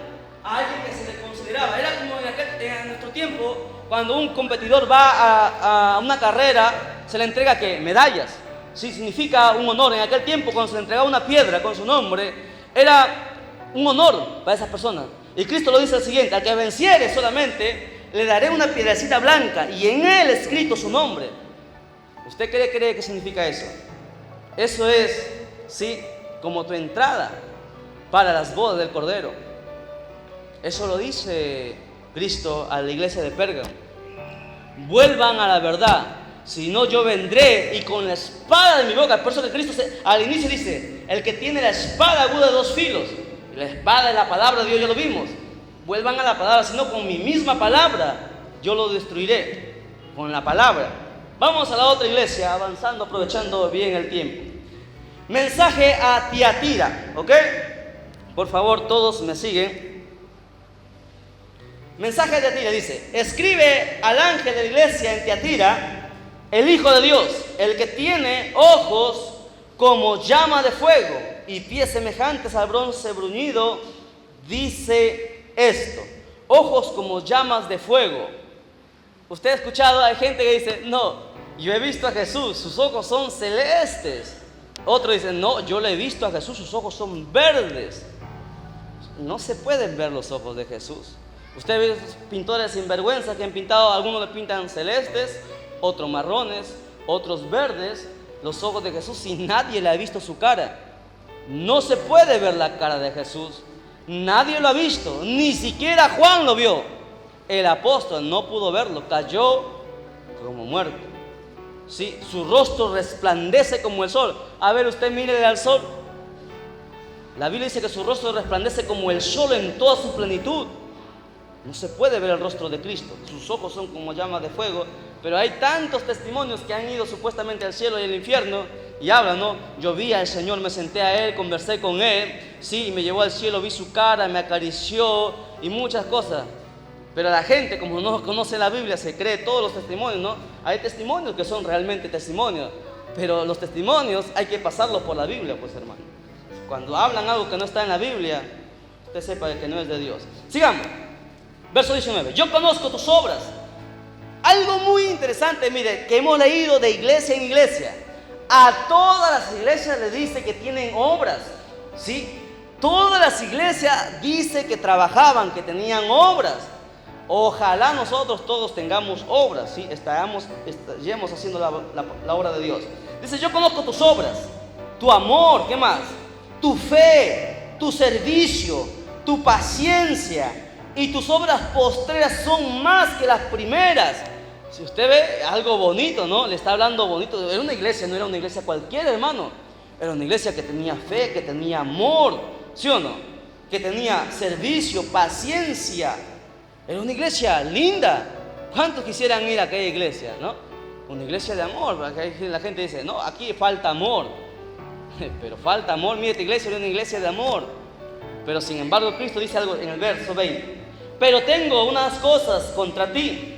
Speaker 1: a alguien que se le consideraba. Era como en nuestro tiempo, cuando un competidor va a una carrera, se le entrega ¿qué? Medallas. Sí, significa un honor. En aquel tiempo, cuando se le entregaba una piedra con su nombre, era un honor para esas personas. Y Cristo lo dice el siguiente: al que venciere solamente, le daré una piedrecita blanca y en él escrito su nombre. ¿Usted cree que significa eso? Eso es, sí, como tu entrada para las bodas del Cordero. Eso lo dice Cristo a la iglesia de Pérgamo. Vuelvan a la verdad, si no yo vendré y con la espada de mi boca. Por eso que Cristo al inicio dice: el que tiene la espada aguda de dos filos. Y la espada es la palabra de Dios, ya lo vimos. Vuelvan a la palabra, si no con mi misma palabra yo lo destruiré, con la palabra. Vamos a la otra iglesia, avanzando, aprovechando bien el tiempo. Mensaje a Tiatira, ¿ok? Por favor, todos me siguen. Mensaje a Tiatira dice: escribe al ángel de la iglesia en Tiatira, el Hijo de Dios, el que tiene ojos como llama de fuego y pies semejantes al bronce bruñido, dice esto: ojos como llamas de fuego. Usted ha escuchado, hay gente que dice: no, yo he visto a Jesús, sus ojos son celestes. Otro dice: no, yo le he visto a Jesús, sus ojos son verdes. No se pueden ver los ojos de Jesús. Usted ve pintores sinvergüenza que han pintado, algunos le pintan celestes, otros marrones, otros verdes, los ojos de Jesús, y nadie le ha visto su cara. No se puede ver la cara de Jesús. Nadie lo ha visto, ni siquiera Juan lo vio. El apóstol no pudo verlo, cayó como muerto. ¿sí? Su rostro resplandece como el sol. A ver, usted mire al sol. La Biblia dice que su rostro resplandece como el sol en toda su plenitud. No se puede ver el rostro de Cristo. Sus ojos son como llamas de fuego. Pero hay tantos testimonios que han ido supuestamente al cielo y al infierno y hablan, ¿no? Yo vi al Señor, me senté a Él, conversé con Él, sí, y me llevó al cielo, vi su cara, me acarició y muchas cosas. Pero la gente, como no conoce la Biblia, se cree todos los testimonios, ¿no? Hay testimonios que son realmente testimonios, pero los testimonios hay que pasarlos por la Biblia, pues, hermano. Cuando hablan algo que no está en la Biblia, usted sepa que no es de Dios. Sigamos. Verso 19. Yo conozco tus obras. Algo muy interesante, mire, que hemos leído de iglesia en iglesia. A todas las iglesias les dice que tienen obras, ¿sí? Todas las iglesias dice que trabajaban, que tenían obras. Ojalá nosotros todos tengamos obras, ¿sí? Estemos haciendo la obra de Dios. Dice, yo conozco tus obras, tu amor, ¿qué más? Tu fe, tu servicio, tu paciencia y tus obras postreras son más que las primeras. Si usted ve algo bonito, ¿no? Le está hablando bonito. Era una iglesia, no era una iglesia cualquiera, hermano. Era una iglesia que tenía fe, que tenía amor, ¿sí o no? Que tenía servicio, paciencia. Era una iglesia linda. ¿Cuántos quisieran ir a aquella iglesia, no? Una iglesia de amor. La gente dice, no, aquí falta amor. Pero falta amor. Mira, esta iglesia era una iglesia de amor. Pero sin embargo, Cristo dice algo en el verso 20. Pero tengo unas cosas contra ti,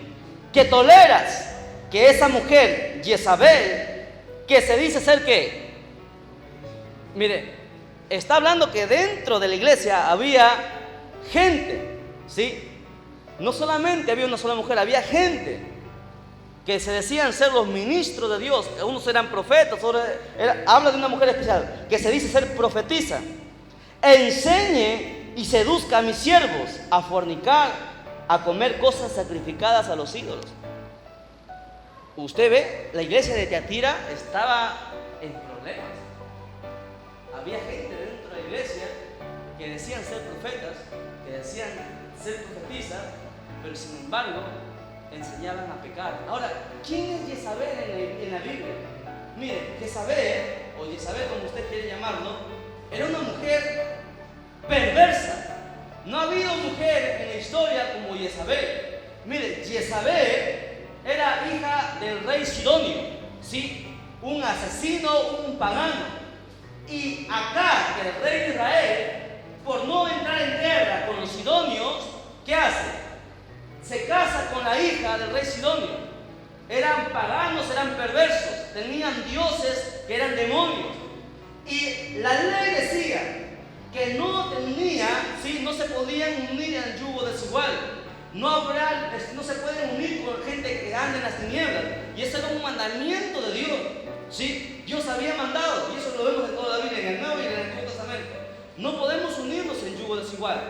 Speaker 1: que toleras que esa mujer, Jezabel, que se dice ser ¿qué? Mire, está hablando que dentro de la iglesia había gente, ¿sí? No solamente había una sola mujer, había gente que se decían ser los ministros de Dios. Unos eran profetas, habla de una mujer especial que se dice ser profetisa. Enseñe y seduzca a mis siervos a fornicar, a comer cosas sacrificadas a los ídolos. Usted ve, la iglesia de Tiatira estaba en problemas. Había gente dentro de la iglesia que decían ser profetas, que decían ser profetisas, pero sin embargo enseñaban a pecar. Ahora, ¿quién es Jezabel en la Biblia? Mire, Jezabel, o Jezabel como usted quiere llamarlo, era una mujer perversa. No ha habido mujer en la historia como Jezabel. Mire, Jezabel era hija del rey Sidonio, ¿sí? Un asesino, un pagano. Y acá, el rey de Israel, por no entrar en guerra con los sidonios, ¿qué hace? Se casa con la hija del rey Sidonio. Eran paganos, eran perversos, tenían dioses que eran demonios. Y la ley decía que no se podían unir en yugo desigual. No se pueden unir con gente que anda en las tinieblas. Y ese era un mandamiento de Dios, ¿sí? Dios había mandado, y eso lo vemos en toda la Biblia, en el Nuevo y en el Antiguo Testamento. No podemos unirnos en yugo desigual.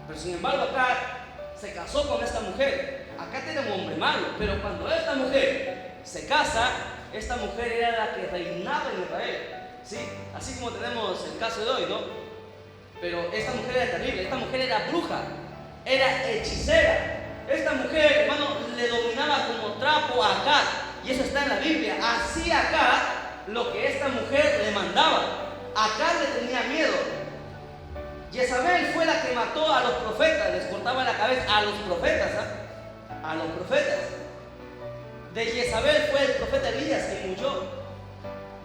Speaker 1: Pero sin embargo acá se casó con esta mujer. Acá tenemos un hombre malo, pero cuando esta mujer se casa, esta mujer era la que reinaba en Israel, ¿sí? Así como tenemos el caso de hoy, ¿no? Pero esta mujer era terrible, esta mujer era bruja, era hechicera. Esta mujer, hermano, le dominaba como trapo a Acab, y eso está en la Biblia. Hacía Acab lo que esta mujer le mandaba. Acab le tenía miedo. Jezabel fue la que mató a los profetas, les cortaba la cabeza a los profetas, a los profetas. De Jezabel fue el profeta Elías que murió.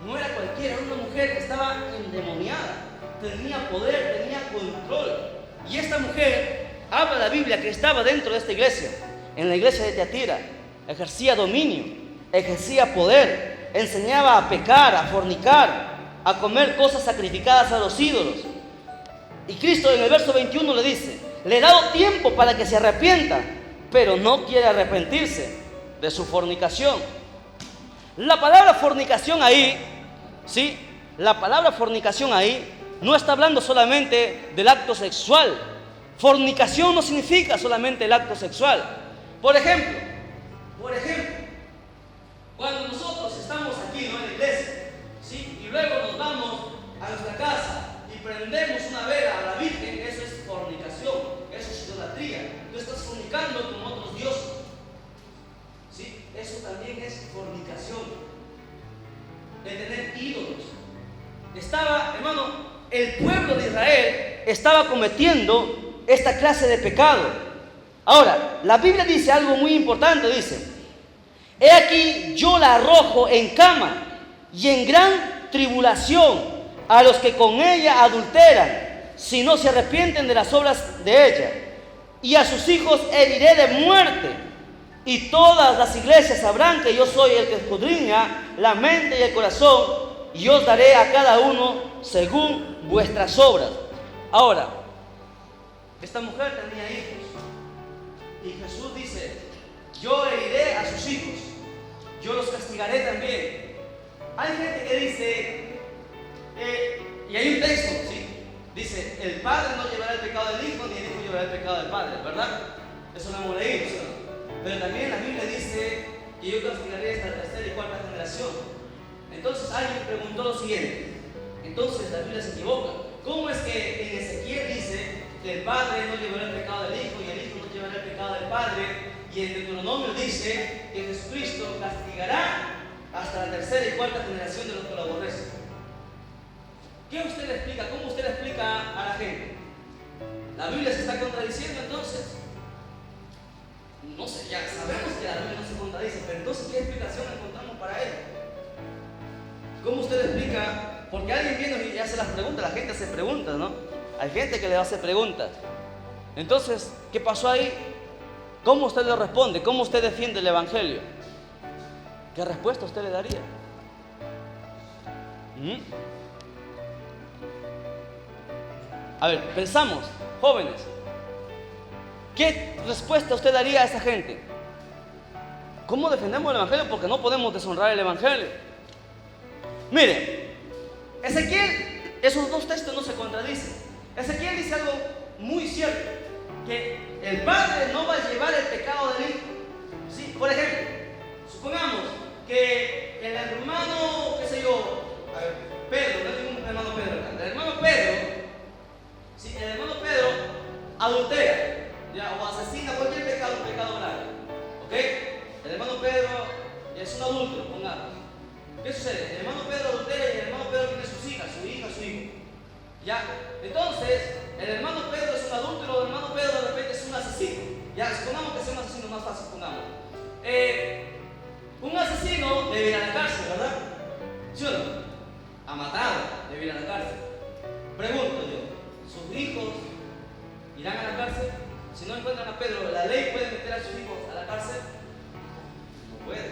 Speaker 1: No era cualquiera, era una mujer que estaba endemoniada. Tenía poder, tenía control. Y esta mujer, habla la Biblia que estaba dentro de esta iglesia, en la iglesia de Tiatira, ejercía dominio, ejercía poder, enseñaba a pecar, a fornicar, a comer cosas sacrificadas a los ídolos. Y Cristo en el verso 21 le dice, le he dado tiempo para que se arrepienta, pero no quiere arrepentirse de su fornicación. La palabra fornicación ahí, ¿sí? La palabra fornicación ahí no está hablando solamente del acto sexual. Fornicación no significa solamente el acto sexual. Por ejemplo, cuando nosotros estamos aquí, ¿no?, en la iglesia, ¿sí?, y luego nos vamos a nuestra casa y prendemos una vela a la Virgen, eso es fornicación, eso es idolatría. Tú estás fornicando con otros dioses, ¿sí? Eso también es fornicación. de Israel estaba cometiendo esta clase de pecado. Ahora, la Biblia dice algo muy importante, dice: he aquí yo la arrojo en cama y en gran tribulación a los que con ella adulteran, si no se arrepienten de las obras de ella, y a sus hijos heriré de muerte, y todas las iglesias sabrán que yo soy el que escudriña la mente y el corazón, y os daré a cada uno según vuestras obras. Ahora, esta mujer tenía hijos, y Jesús dice: yo heriré a sus hijos, yo los castigaré también. Hay gente que dice, y hay un texto, ¿sí? Dice: el padre no llevará el pecado del hijo, ni el hijo llevará el pecado del padre, ¿verdad? Eso lo hemos leído, ¿sí? Pero también la Biblia dice que yo castigaré hasta la tercera y cuarta generación. Entonces alguien preguntó lo siguiente: entonces la Biblia se equivoca. ¿Cómo es que en Ezequiel dice que el padre no llevará el pecado del hijo y el hijo no llevará el pecado del padre? Y en Deuteronomio dice que Jesucristo castigará hasta la tercera y cuarta generación de los que lo aborrecen. ¿Qué usted le explica? ¿Cómo usted le explica a la gente? ¿La Biblia se está contradiciendo entonces? No sé, ya sabemos que la Biblia no se contradice, pero entonces ¿qué explicación encontramos para él? ¿Cómo usted le explica? Porque alguien viene y hace las preguntas, la gente hace preguntas, ¿no? Hay gente que le hace preguntas. Entonces, ¿qué pasó ahí? ¿Cómo usted le responde? ¿Cómo usted defiende el Evangelio? ¿Qué respuesta usted le daría? A ver, pensamos, jóvenes, ¿qué respuesta usted daría a esa gente? ¿Cómo defendemos el Evangelio? Porque no podemos deshonrar el Evangelio. Mire, Ezequiel, esos dos textos no se contradicen. Ezequiel dice algo muy cierto, que el padre no va a llevar el pecado del hijo. ¿Sí? Por ejemplo, supongamos que el hermano, qué sé yo, a ver, Pedro, no hay ningún hermano Pedro acá, el hermano Pedro, ¿sí? El hermano Pedro adultera, ¿ya? O asesina cualquier pecado, un pecado grave, ¿ok? El hermano Pedro es un adúltero, pongamos. ¿Qué sucede? El hermano Pedro adultera y el hermano Pedro tiene sus hijas, su hija, su hijo. ¿Ya? Entonces, el hermano Pedro es un adúltero, el hermano Pedro de repente es un asesino. Ya, supongamos que sea un asesino más fácil, pongamos. Un asesino debe ir a la cárcel, ¿verdad? ¿Sí o no? Ha matado, debe ir a la cárcel. Pregunto yo, ¿sus hijos irán a la cárcel? Si no encuentran a Pedro, ¿la ley puede meter a sus hijos a la cárcel? No puede.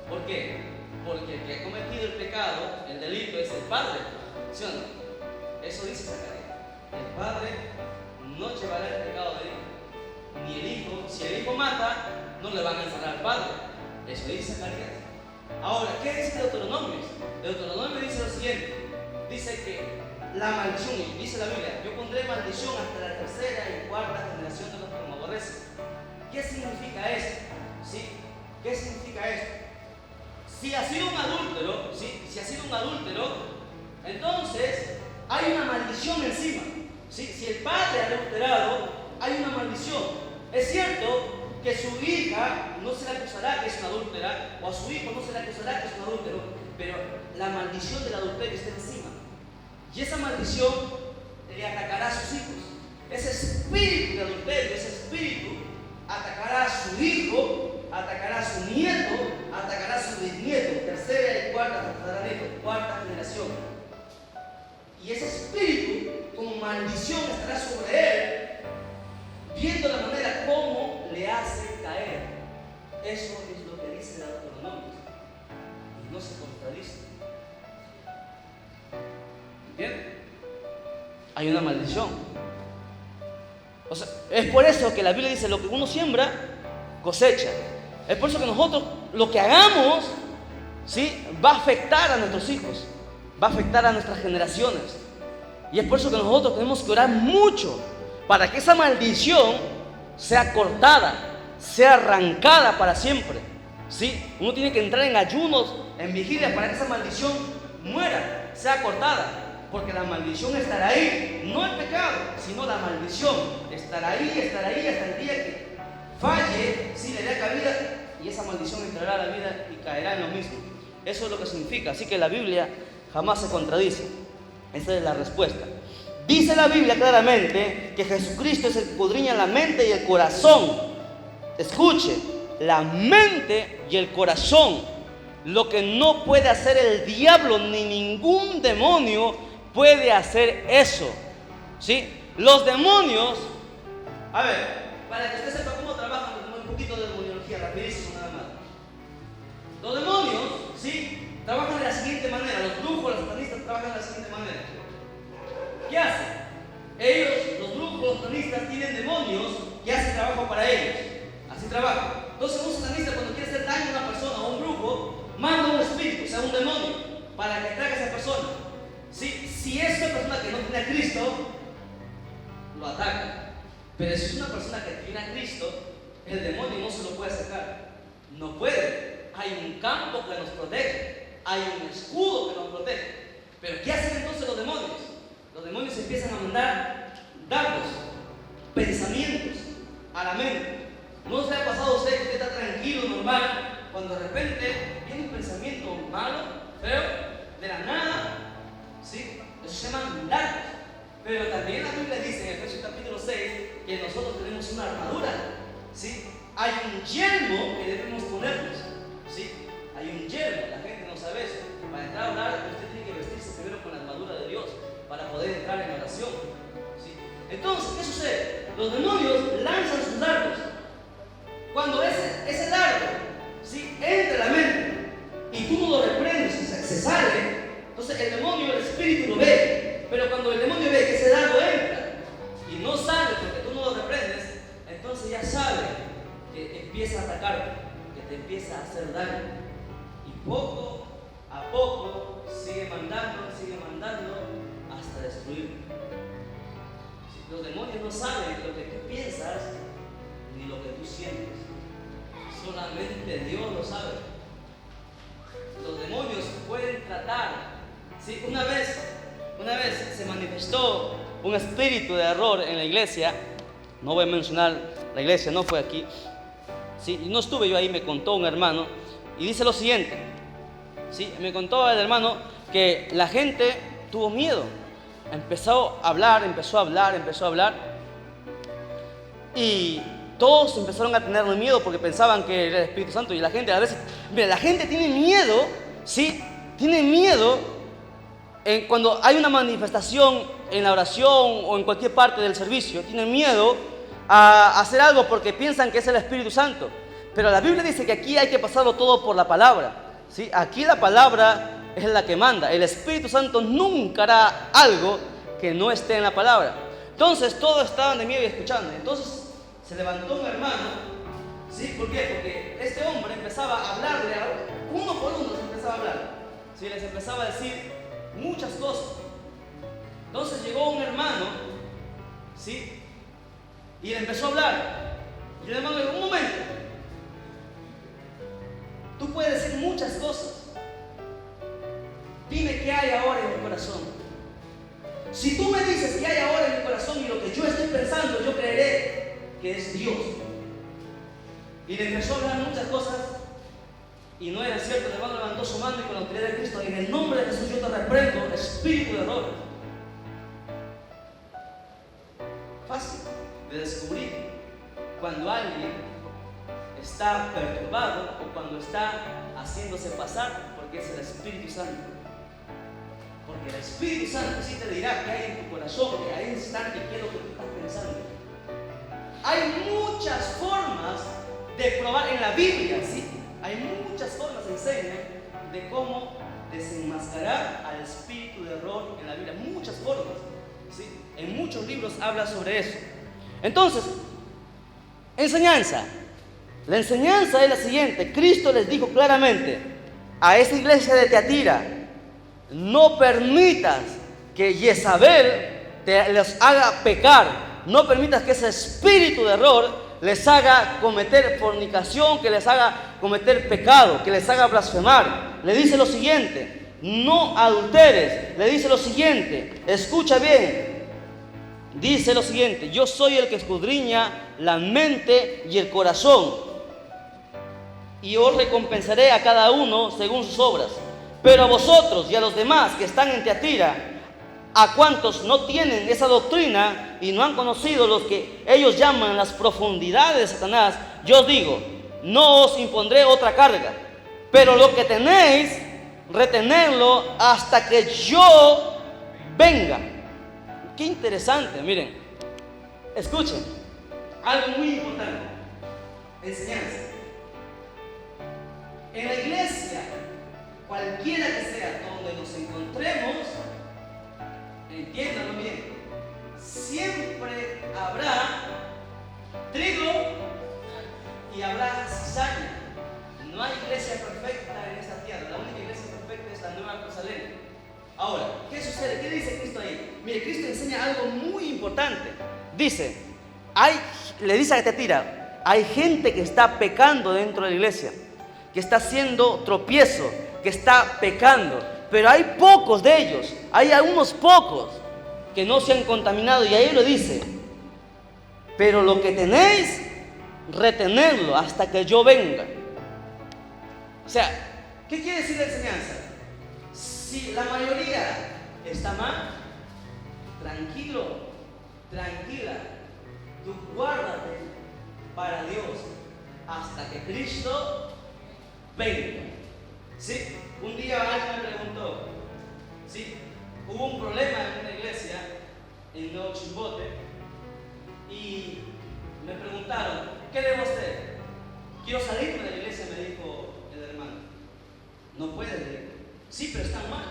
Speaker 1: ¿Por qué? Porque el que ha cometido el pecado, el delito, es el padre. ¿Sí o no? Eso dice Zacarías. El padre no llevará el pecado del hijo, ni el hijo. Si el hijo mata, no le van a encerrar al padre. Eso dice Zacarías. Ahora, ¿qué dice Deuteronomio? Deuteronomio dice lo siguiente: dice que la maldición, dice la Biblia, yo pondré maldición hasta la tercera y cuarta generación de los que me aborrecen. ¿Qué significa esto? ¿Sí? ¿Qué significa esto? Si ha sido un adúltero, ¿sí? Si ha sido un adúltero, entonces hay una maldición encima, ¿sí? Si el padre ha adulterado, hay una maldición. Es cierto que su hija no se le acusará que es una adúltera, o a su hijo no se le acusará que es un adúltero, pero la maldición del adulterio está encima. Y esa maldición le atacará a sus hijos. Ese espíritu de adulterio, ese espíritu atacará a su hijo, atacará a su nieto, atacará a su bisnieto, tercera y cuarta generación. Y ese espíritu, como maldición, estará sobre él, viendo la manera como le hace caer. Eso es lo que dice la Deuteronomio. Y no se contradice. ¿Entienden? Hay una maldición. O sea, es por eso que la Biblia dice: lo que uno siembra, cosecha. Es por eso que nosotros, lo que hagamos, ¿sí?, va a afectar a nuestros hijos, va a afectar a nuestras generaciones. Y es por eso que nosotros tenemos que orar mucho para que esa maldición sea cortada, sea arrancada para siempre. ¿Sí? Uno tiene que entrar en ayunos, en vigilia, para que esa maldición muera, sea cortada. Porque la maldición estará ahí, no el pecado, sino la maldición estará ahí hasta el día que falle, si le dé cabida, y esa maldición entrará a la vida y caerá en lo mismo. Eso es lo que significa. Así que la Biblia jamás se contradice. Esa es la respuesta. Dice la Biblia claramente que Jesucristo es el que escudriña la mente y el corazón. Escuche, la mente y el corazón. Lo que no puede hacer el diablo ni ningún demonio puede hacer eso. ¿Sí? Los demonios, a ver, para que usted sepa cómo trabajan, un poquito de demoniología, rapidísimo nada más. Los demonios, ¿sí?, trabajan de la siguiente manera. Los brujos, los satanistas trabajan de la siguiente manera. ¿Qué hacen? Ellos, los brujos, los satanistas, tienen demonios que hacen trabajo para ellos. Así trabajan. Entonces un satanista, cuando quiere hacer daño a una persona o un brujo, manda un espíritu, o sea, un demonio, para que traiga a esa persona. ¿Sí? Si es una persona que no tiene a Cristo, lo ataca. Pero si es una persona que tiene a Cristo, el demonio no se lo puede sacar. No puede. Hay un campo que nos protege. Hay un escudo que nos protege. Pero ¿qué hacen entonces los demonios? Los demonios empiezan a mandar dardos, pensamientos a la mente. ¿No se le ha pasado a usted que usted está tranquilo, normal, cuando de repente viene un pensamiento malo, feo, de la nada? ¿Sí? Eso se llaman dardos. Pero también la Biblia dice en Efesios capítulo 6 que nosotros tenemos una armadura. ¿Sí? Hay un yelmo que debemos ponernos. ¿Sí? Hay un yelmo, la gente no sabe eso. Para entrar a orar, usted tiene que vestirse primero con la armadura de Dios para poder entrar en oración. ¿Sí? Entonces, ¿qué sucede? Los demonios lanzan sus dardos. Cuando ese dardo, ¿sí?, entra en la mente y tú no lo reprendes, se sale, entonces el demonio, el espíritu lo ve. Pero cuando el demonio ve que ese dardo entra y no sale porque tú no lo reprendes, entonces ya sabe que empieza a atacarte, que te empieza a hacer daño. Y poco a poco sigue mandando hasta destruirte. Los demonios no saben lo que tú piensas ni lo que tú sientes. Solamente Dios lo sabe. Los demonios pueden tratar. ¿Sí? Una vez se manifestó un espíritu de error en la iglesia. No voy a mencionar la iglesia, no fue aquí. ¿Sí? Y no estuve yo ahí, me contó un hermano. Y dice lo siguiente. ¿Sí? Me contó el hermano que la gente tuvo miedo. Empezó a hablar. Y todos empezaron a tener miedo porque pensaban que era el Espíritu Santo. Y la gente a veces, mira, la gente tiene miedo, ¿sí? Tiene miedo cuando hay una manifestación en la oración o en cualquier parte del servicio. Tienen miedo a hacer algo porque piensan que es el Espíritu Santo. Pero la Biblia dice que aquí hay que pasarlo todo por la palabra, ¿sí? Aquí la palabra es la que manda. El Espíritu Santo nunca hará algo que no esté en la palabra. Entonces todos estaban de miedo y escuchando. Entonces se levantó un hermano, ¿sí? ¿Por qué? Porque este hombre empezaba a hablarle, uno por uno les empezaba a hablar, ¿sí? Les empezaba a decir muchas cosas. Entonces llegó un hermano, ¿sí? Y le empezó a hablar. Y el hermano le dijo: un momento, tú puedes decir muchas cosas. Dime qué hay ahora en mi corazón. Si tú me dices qué hay ahora en mi corazón y lo que yo estoy pensando, yo creeré que es Dios. Y le empezó a hablar muchas cosas y no era cierto. El hermano levantó su mano y con la autoridad de Cristo: en el nombre de Jesús yo te reprendo, espíritu de error. Fácil de descubrir cuando alguien está perturbado o cuando está haciéndose pasar porque es el Espíritu Santo. Porque el Espíritu Santo sí te dirá que hay en tu corazón, que hay un instante qué es lo que tú estás pensando. Hay muchas formas de probar en la Biblia, ¿sí? Hay muchas formas, enseñan, de cómo desenmascarar al espíritu de error en la Biblia. Muchas formas, ¿sí? En muchos libros habla sobre eso. Entonces, enseñanza. La enseñanza es la siguiente. Cristo les dijo claramente a esa iglesia de Teatira: no permitas que Jezabel les haga pecar. No permitas que ese espíritu de error les haga cometer fornicación, que les haga cometer pecado, que les haga blasfemar. Le dice lo siguiente: no adulteres. Le dice lo siguiente, escucha bien. Dice lo siguiente: yo soy el que escudriña la mente y el corazón, y os recompensaré a cada uno según sus obras. Pero a vosotros y a los demás que están en Teatira, a cuantos no tienen esa doctrina y no han conocido lo que ellos llaman las profundidades de Satanás, yo os digo, no os impondré otra carga, pero lo que tenéis, retenerlo hasta que yo venga. Qué interesante, miren, escuchen, algo muy importante, enseñanza. En la iglesia, cualquiera que sea donde nos encontremos, entiéndanlo bien, siempre habrá trigo y habrá cizaña. No hay iglesia perfecta en esta tierra. La única iglesia perfecta es la Nueva Jerusalén. Ahora, ¿qué sucede? ¿Qué dice Cristo ahí? Mire, Cristo enseña algo muy importante. Dice, le dice a Teatira, hay gente que está pecando dentro de la iglesia, que está haciendo tropiezo, que está pecando, pero hay pocos de ellos, hay unos pocos que no se han contaminado, y ahí lo dice, pero lo que tenéis, retenerlo hasta que yo venga. O sea, ¿qué quiere decir la enseñanza? Si la mayoría está mal, tranquilo, tranquila, tú guárdate para Dios hasta que Cristo venga. ¿Sí? Un día alguien me preguntó, ¿sí? Hubo un problema en una iglesia en Nuevo Chimbote y me preguntaron, ¿qué debo hacer? Quiero salirme de la iglesia, me dijo el hermano. No puedes ir. Sí, pero está mal.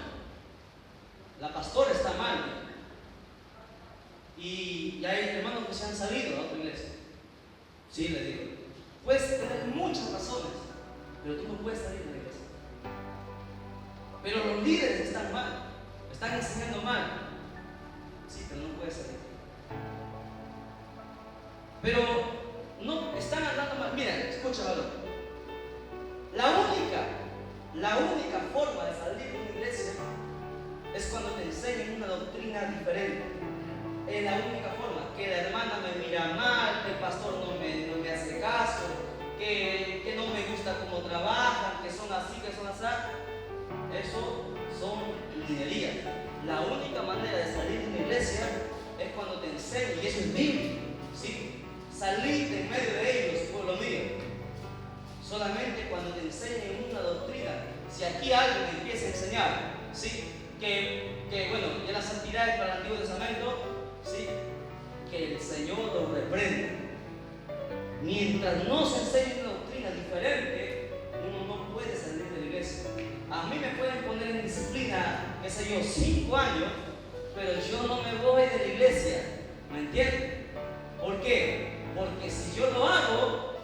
Speaker 1: La pastora está mal. Y hay hermanos que se han salido a otra iglesia. Sí, le digo. Puedes tener muchas razones, pero tú no puedes salir de la iglesia. Pero los líderes están mal, están enseñando mal. Sí, pero no puedes salir. Pero no, están hablando mal. Mira, escucha, valor. La única forma de salir de una iglesia es cuando te enseñan una doctrina diferente. Es la única forma. Que la hermana me mira mal, que el pastor no me hace caso, que no me gusta cómo trabajan, que son así, que son así. Eso son ingenierías. La única manera de salir de una iglesia es cuando te enseñan, y eso es bíblico, ¿sí? Salir de en medio de ellos, pueblo mío. Solamente cuando te enseñen una doctrina. Si aquí alguien empieza a enseñar, ¿sí? Que bueno, ya la santidad es para el Antiguo Testamento, ¿sí? Que el Señor lo reprenda. Mientras no se enseñe una doctrina diferente, uno no puede salir de la iglesia. A mí me pueden poner en disciplina, qué sé yo, 5 años, pero yo no me voy de la iglesia. ¿Me entienden? ¿Por qué? Porque si yo lo hago,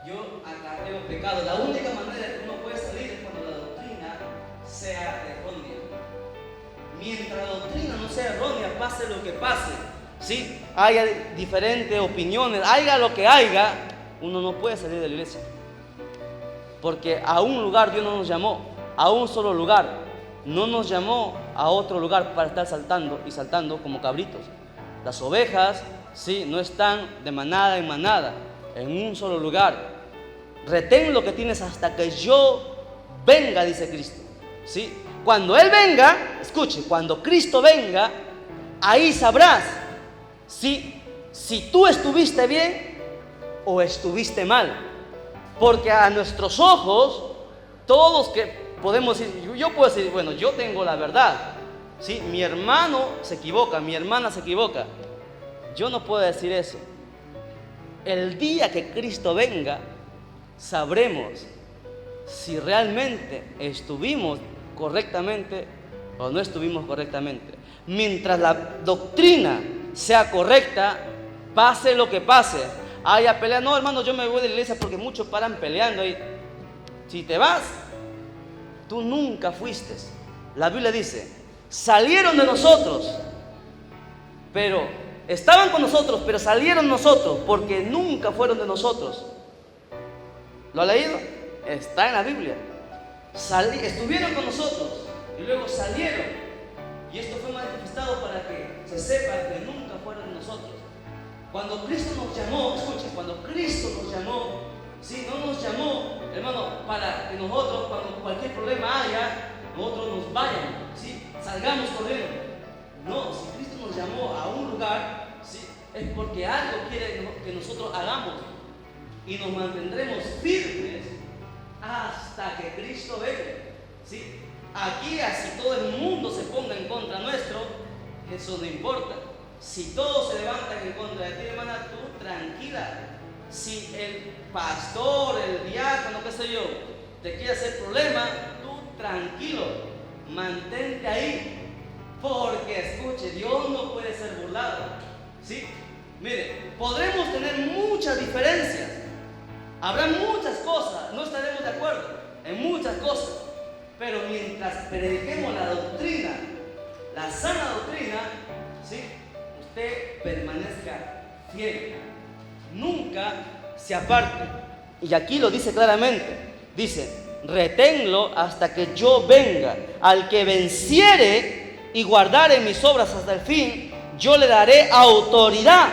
Speaker 1: yo acarreo pecado. La única manera que uno puede salir es cuando la doctrina sea errónea. Mientras la doctrina no sea errónea, pase lo que pase, ¿sí? Haya diferentes opiniones, haya lo que haya, uno no puede salir de la iglesia. Porque a un lugar Dios no nos llamó, a un solo lugar. No nos llamó a otro lugar para estar saltando y saltando como cabritos. Las ovejas, ¿sí? No están de manada en manada, en un solo lugar. Retén lo que tienes hasta que yo venga, dice Cristo, ¿sí? Cuando Él venga, escuche, cuando Cristo venga, ahí sabrás si tú estuviste bien o estuviste mal. Porque a nuestros ojos, todos que podemos decir, yo puedo decir, bueno, yo tengo la verdad, ¿sí? Mi hermano se equivoca, mi hermana se equivoca. Yo no puedo decir eso. El día que Cristo venga, sabremos si realmente estuvimos correctamente o no estuvimos correctamente. Mientras la doctrina sea correcta, pase lo que pase, haya pelea. No, hermano, yo me voy de la iglesia porque muchos paran peleando ahí. Si te vas, tú nunca fuiste. La Biblia dice, salieron de nosotros, pero estaban con nosotros, pero salieron nosotros porque nunca fueron de nosotros. ¿Lo ha leído? Está en la Biblia. Estuvieron con nosotros y luego salieron. Y esto fue manifestado para que se sepa que nunca fueron de nosotros. Cuando Cristo nos llamó, escuchen, cuando Cristo nos llamó, ¿sí? No nos llamó, hermano, para que nosotros, cuando cualquier problema haya, nosotros nos vayamos, ¿sí? Salgamos corriendo. No, si Cristo nos llamó a un lugar, ¿sí?, es porque algo quiere que nosotros hagamos y nos mantendremos firmes hasta que Cristo venga, ¿sí? Aquí, así todo el mundo se ponga en contra nuestro, eso no importa. Si todos se levantan en contra de ti, hermana, tú tranquila. Si el pastor, el diácono, qué sé yo, te quiere hacer problema, tú tranquilo, mantente ahí. Porque escuche, Dios no puede ser burlado, ¿sí? Mire, podremos tener muchas diferencias, habrá muchas cosas, no estaremos de acuerdo en muchas cosas, pero mientras prediquemos la doctrina, la sana doctrina, ¿sí?, usted permanezca fiel, nunca se aparte. Y aquí lo dice claramente, dice: reténlo hasta que yo venga. Al que venciere y guardare mis obras hasta el fin, yo le daré autoridad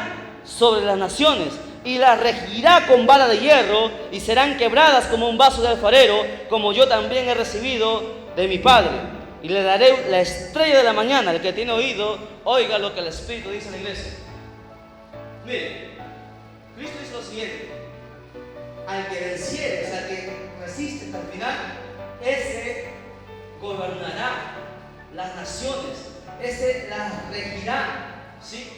Speaker 1: sobre las naciones y las regirá con vara de hierro, y serán quebradas como un vaso de alfarero, como yo también he recibido de mi Padre. Y le daré la estrella de la mañana. El que tiene oído, oiga lo que el Espíritu dice a la iglesia. Mire, Cristo dice lo siguiente: al que venciere, o sea, que resiste hasta el final, ese gobernará las naciones, ese las regirá, ¿sí?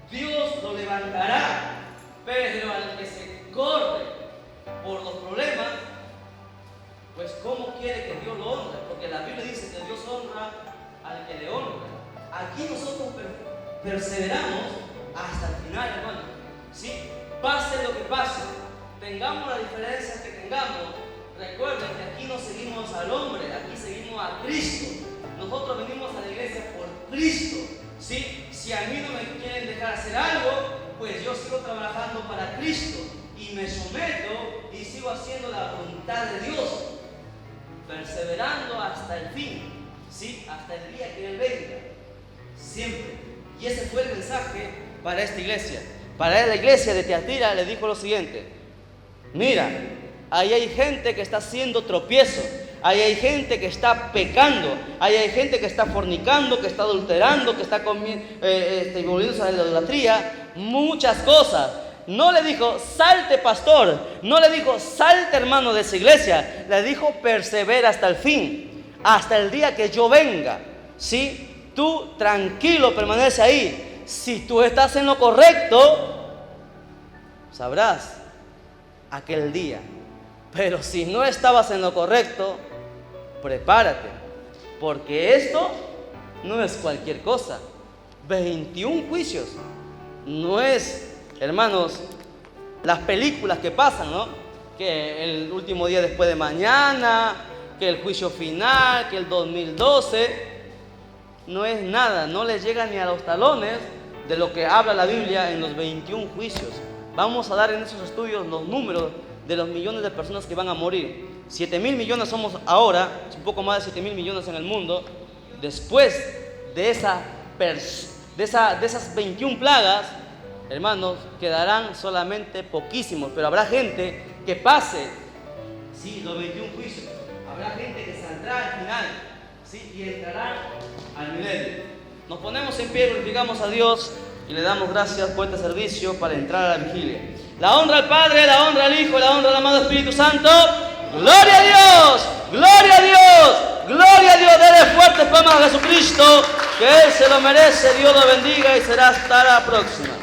Speaker 1: Dios lo levantará. Pero al que se corre por los problemas, pues ¿cómo quiere que Dios lo honre? Porque la Biblia dice que Dios honra al que le honra. Aquí nosotros perseveramos hasta el final, hermano, ¿sí? Pase lo que pase, tengamos las diferencias que tengamos, recuerden que aquí no seguimos al hombre, aquí seguimos a Cristo. Nosotros venimos a la iglesia por Cristo, ¿sí? Si a mí no me quieren dejar hacer algo, pues yo sigo trabajando para Cristo y me someto y sigo haciendo la voluntad de Dios, perseverando hasta el fin, ¿sí?, hasta el día que Él venga, siempre. Y ese fue el mensaje para esta iglesia. Para la iglesia de Tiatira le dijo lo siguiente: mira, ahí hay gente que está haciendo tropiezo, ahí hay gente que está pecando, ahí hay gente que está fornicando, que está adulterando, que está volviéndose a la idolatría, muchas cosas. No le dijo salte pastor, no le dijo salte hermano de esa iglesia, le dijo persevera hasta el fin, hasta el día que yo venga, ¿sí? Tú tranquilo, permanece ahí. Si tú estás en lo correcto, sabrás aquel día. Pero si no estabas en lo correcto, prepárate, porque esto no es cualquier cosa. 21 juicios no es, hermanos, las películas que pasan, ¿no? Que el último día después de mañana, que el juicio final, que el 2012, no es nada, no les llega ni a los talones de lo que habla la Biblia en los 21 juicios. Vamos a dar en esos estudios los números de los millones de personas que van a morir. 7.000 millones somos ahora, un poco más de 7.000 millones en el mundo. Después de esas 21 plagas, hermanos, quedarán solamente poquísimos, pero habrá gente que pase, sí, los 21 juicios. Habrá gente que saldrá al final, sí, y entrará al milenio. Nos ponemos en pie, glorificamos a Dios y le damos gracias por este servicio para entrar a la vigilia. La honra al Padre, la honra al Hijo y la honra al amado Espíritu Santo. ¡Gloria a Dios! ¡Gloria a Dios! ¡Gloria a Dios! Dele fuertes palmas a Jesucristo, que Él se lo merece. Dios lo bendiga y será hasta la próxima.